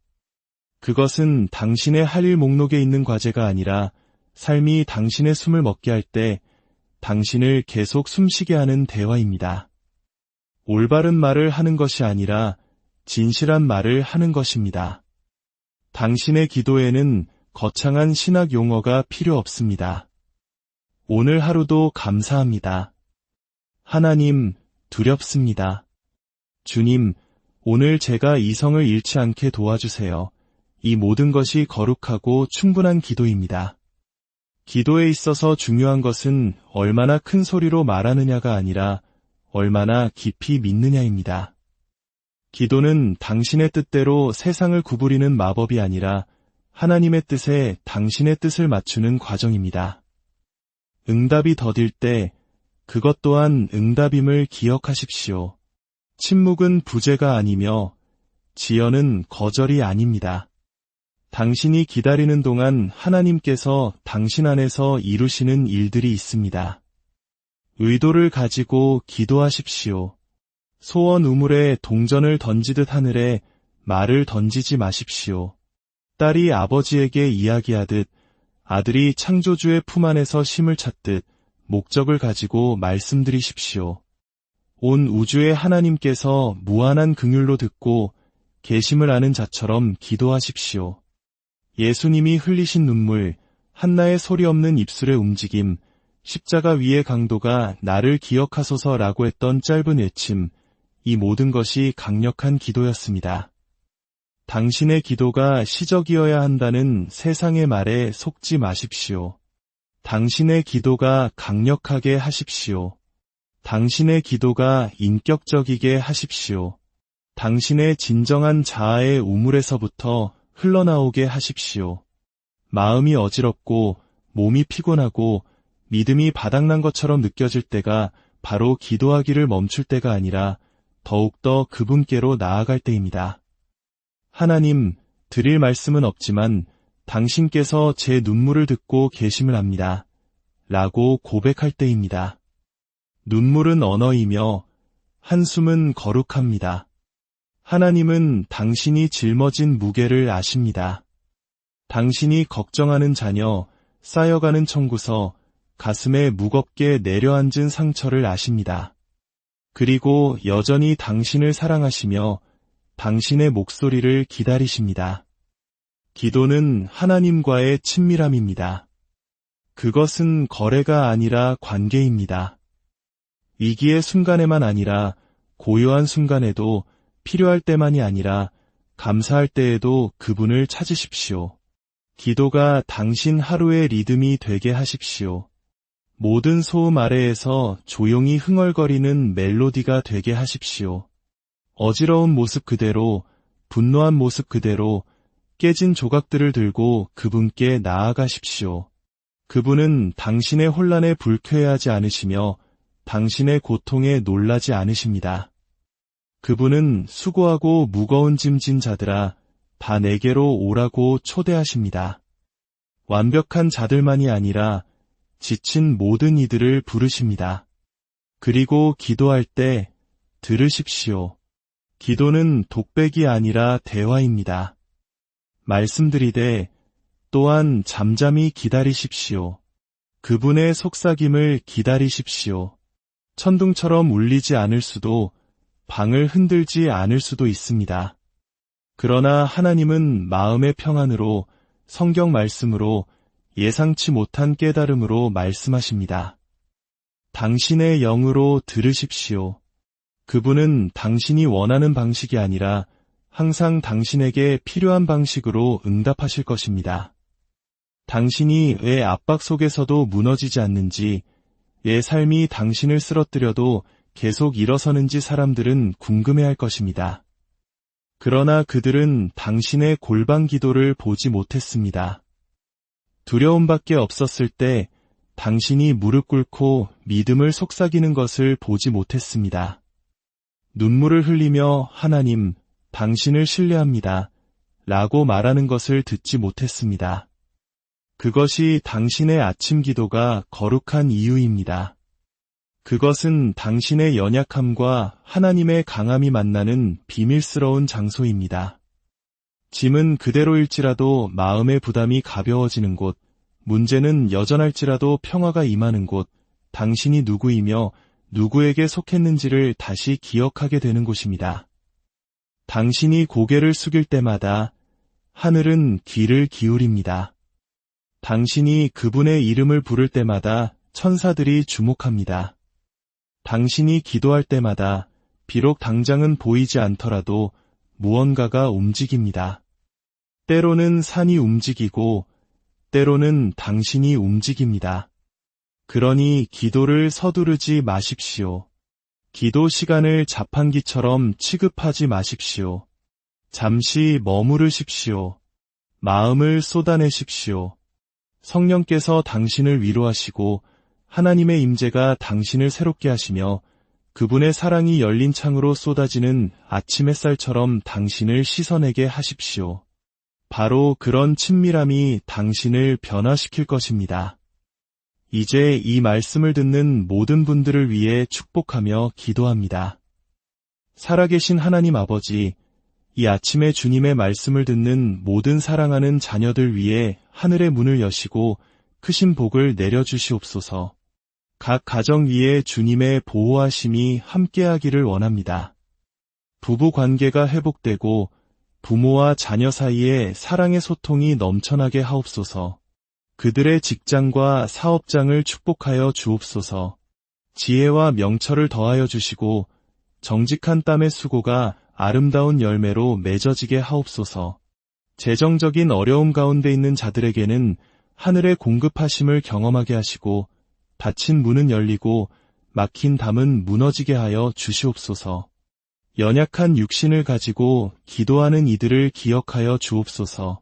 그것은 당신의 할 일 목록에 있는 과제가 아니라 삶이 당신의 숨을 먹게 할 때 당신을 계속 숨쉬게 하는 대화입니다. 올바른 말을 하는 것이 아니라 진실한 말을 하는 것입니다. 당신의 기도에는 거창한 신학 용어가 필요 없습니다. 오늘 하루도 감사합니다. 하나님, 두렵습니다. 주님, 오늘 제가 이성을 잃지 않게 도와주세요. 이 모든 것이 거룩하고 충분한 기도입니다. 기도에 있어서 중요한 것은 얼마나 큰 소리로 말하느냐가 아니라 얼마나 깊이 믿느냐입니다. 기도는 당신의 뜻대로 세상을 구부리는 마법이 아니라 하나님의 뜻에 당신의 뜻을 맞추는 과정입니다. 응답이 더딜 때 그것 또한 응답임을 기억하십시오. 침묵은 부재가 아니며 지연은 거절이 아닙니다. 당신이 기다리는 동안 하나님께서 당신 안에서 이루시는 일들이 있습니다. 의도를 가지고 기도하십시오. 소원 우물에 동전을 던지듯 하늘에 말을 던지지 마십시오. 딸이 아버지에게 이야기하듯 아들이 창조주의 품 안에서 쉼을 찾듯 목적을 가지고 말씀드리십시오. 온 우주의 하나님께서 무한한 긍휼로 듣고 계심을 아는 자처럼 기도하십시오. 예수님이 흘리신 눈물, 한나의 소리 없는 입술의 움직임, 십자가 위의 강도가 나를 기억하소서라고 했던 짧은 외침, 이 모든 것이 강력한 기도였습니다. 당신의 기도가 시적이어야 한다는 세상의 말에 속지 마십시오. 당신의 기도가 강력하게 하십시오. 당신의 기도가 인격적이게 하십시오. 당신의 진정한 자아의 우물에서부터 흘러나오게 하십시오. 마음이 어지럽고 몸이 피곤하고 믿음이 바닥난 것처럼 느껴질 때가 바로 기도하기를 멈출 때가 아니라 더욱더 그분께로 나아갈 때입니다. 하나님, 드릴 말씀은 없지만 당신께서 제 눈물을 듣고 계심을 압니다. 라고 고백할 때입니다. 눈물은 언어이며 한숨은 거룩합니다. 하나님은 당신이 짊어진 무게를 아십니다. 당신이 걱정하는 자녀, 쌓여가는 청구서, 가슴에 무겁게 내려앉은 상처를 아십니다. 그리고 여전히 당신을 사랑하시며 당신의 목소리를 기다리십니다. 기도는 하나님과의 친밀함입니다. 그것은 거래가 아니라 관계입니다. 위기의 순간에만 아니라 고요한 순간에도 필요할 때만이 아니라 감사할 때에도 그분을 찾으십시오. 기도가 당신 하루의 리듬이 되게 하십시오. 모든 소음 아래에서 조용히 흥얼거리는 멜로디가 되게 하십시오. 어지러운 모습 그대로, 분노한 모습 그대로 깨진 조각들을 들고 그분께 나아가십시오. 그분은 당신의 혼란에 불쾌해하지 않으시며 당신의 고통에 놀라지 않으십니다. 그분은 수고하고 무거운 짐 진 자들아, 다 내게로 오라고 초대하십니다. 완벽한 자들만이 아니라 지친 모든 이들을 부르십니다. 그리고 기도할 때 들으십시오. 기도는 독백이 아니라 대화입니다. 말씀드리되 또한 잠잠히 기다리십시오. 그분의 속삭임을 기다리십시오. 천둥처럼 울리지 않을 수도 방을 흔들지 않을 수도 있습니다. 그러나 하나님은 마음의 평안으로 성경 말씀으로 예상치 못한 깨달음으로 말씀하십니다. 당신의 영으로 들으십시오. 그분은 당신이 원하는 방식이 아니라 항상 당신에게 필요한 방식으로 응답하실 것입니다. 당신이 왜 압박 속에서도 무너지지 않는지, 왜 삶이 당신을 쓰러뜨려도 계속 일어서는지 사람들은 궁금해할 것입니다. 그러나 그들은 당신의 골방 기도를 보지 못했습니다. 두려움밖에 없었을 때 당신이 무릎 꿇고 믿음을 속삭이는 것을 보지 못했습니다. 눈물을 흘리며 하나님, 당신을 신뢰합니다. 라고 말하는 것을 듣지 못했습니다. 그것이 당신의 아침 기도가 거룩한 이유입니다. 그것은 당신의 연약함과 하나님의 강함이 만나는 비밀스러운 장소입니다. 짐은 그대로일지라도 마음의 부담이 가벼워지는 곳, 문제는 여전할지라도 평화가 임하는 곳, 당신이 누구이며 누구에게 속했는지를 다시 기억하게 되는 곳입니다. 당신이 고개를 숙일 때마다 하늘은 귀를 기울입니다. 당신이 그분의 이름을 부를 때마다 천사들이 주목합니다. 당신이 기도할 때마다 비록 당장은 보이지 않더라도 무언가가 움직입니다. 때로는 산이 움직이고 때로는 당신이 움직입니다. 그러니 기도를 서두르지 마십시오. 기도 시간을 자판기처럼 취급하지 마십시오. 잠시 머무르십시오. 마음을 쏟아내십시오. 성령께서 당신을 위로하시고 하나님의 임재가 당신을 새롭게 하시며 그분의 사랑이 열린 창으로 쏟아지는 아침 햇살처럼 당신을 씻어내게 하십시오. 바로 그런 친밀함이 당신을 변화시킬 것입니다. 이제 이 말씀을 듣는 모든 분들을 위해 축복하며 기도합니다. 살아계신 하나님 아버지, 이 아침에 주님의 말씀을 듣는 모든 사랑하는 자녀들 위해 하늘의 문을 여시고 크신 복을 내려주시옵소서. 각 가정 위에 주님의 보호하심이 함께하기를 원합니다. 부부 관계가 회복되고 부모와 자녀 사이에 사랑의 소통이 넘쳐나게 하옵소서. 그들의 직장과 사업장을 축복하여 주옵소서. 지혜와 명철을 더하여 주시고 정직한 땀의 수고가 아름다운 열매로 맺어지게 하옵소서. 재정적인 어려움 가운데 있는 자들에게는 하늘의 공급하심을 경험하게 하시고 닫힌 문은 열리고 막힌 담은 무너지게 하여 주시옵소서. 연약한 육신을 가지고 기도하는 이들을 기억하여 주옵소서.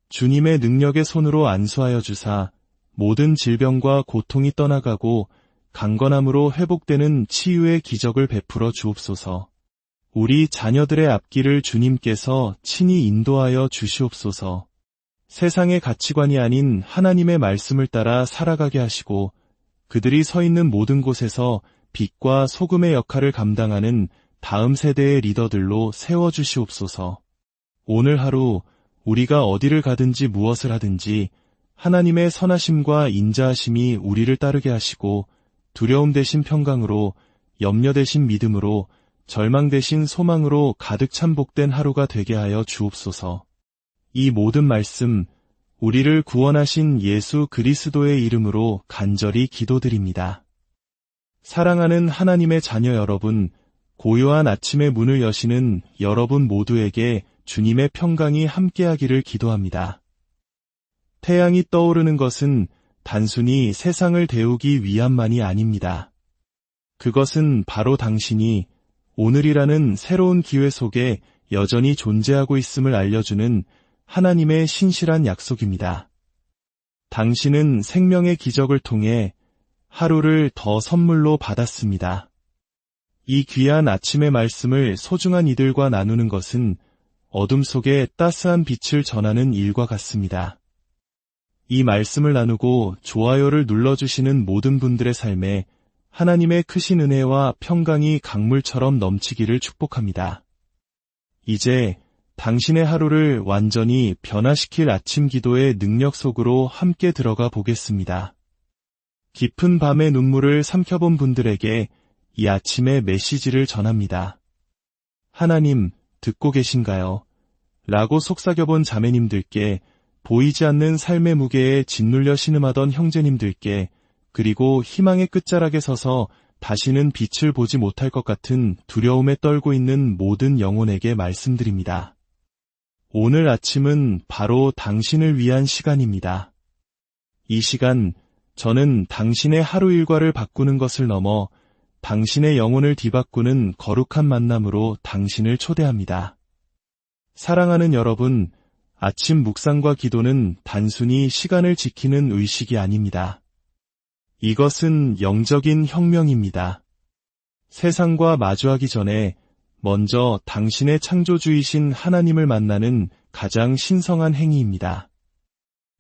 주님의 능력의 손으로 안수하여 주사 모든 질병과 고통이 떠나가고 강건함으로 회복되는 치유의 기적을 베풀어 주옵소서. 우리 자녀들의 앞길을 주님께서 친히 인도하여 주시옵소서. 세상의 가치관이 아닌 하나님의 말씀을 따라 살아가게 하시고 그들이 서 있는 모든 곳에서 빛과 소금의 역할을 감당하는 다음 세대의 리더들로 세워주시옵소서. 오늘 하루 우리가 어디를 가든지 무엇을 하든지 하나님의 선하심과 인자하심이 우리를 따르게 하시고 두려움 대신 평강으로, 염려 대신 믿음으로, 절망 대신 소망으로 가득 찬 복된 하루가 되게 하여 주옵소서. 이 모든 말씀 우리를 구원하신 예수 그리스도의 이름으로 간절히 기도드립니다. 사랑하는 하나님의 자녀 여러분, 고요한 아침의 문을 여시는 여러분 모두에게 주님의 평강이 함께하기를 기도합니다. 태양이 떠오르는 것은 단순히 세상을 데우기 위함만이 아닙니다. 그것은 바로 당신이 오늘이라는 새로운 기회 속에 여전히 존재하고 있음을 알려주는 하나님의 신실한 약속입니다. 당신은 생명의 기적을 통해 하루를 더 선물로 받았습니다. 이 귀한 아침의 말씀을 소중한 이들과 나누는 것은 어둠 속에 따스한 빛을 전하는 일과 같습니다. 이 말씀을 나누고 좋아요를 눌러주시는 모든 분들의 삶에 하나님의 크신 은혜와 평강이 강물처럼 넘치기를 축복합니다. 이제 당신의 하루를 완전히 변화시킬 아침 기도의 능력 속으로 함께 들어가 보겠습니다. 깊은 밤의 눈물을 삼켜본 분들에게 이 아침의 메시지를 전합니다. 하나님, 듣고 계신가요? 라고 속삭여본 자매님들께, 보이지 않는 삶의 무게에 짓눌려 신음하던 형제님들께, 그리고 희망의 끝자락에 서서 다시는 빛을 보지 못할 것 같은 두려움에 떨고 있는 모든 영혼에게 말씀드립니다. 오늘 아침은 바로 당신을 위한 시간입니다. 이 시간, 저는 당신의 하루 일과를 바꾸는 것을 넘어 당신의 영혼을 뒤바꾸는 거룩한 만남으로 당신을 초대합니다. 사랑하는 여러분, 아침 묵상과 기도는 단순히 시간을 지키는 의식이 아닙니다. 이것은 영적인 혁명입니다. 세상과 마주하기 전에 먼저 당신의 창조주이신 하나님을 만나는 가장 신성한 행위입니다.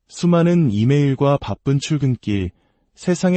수많은 이메일과 바쁜 출근길, 세상의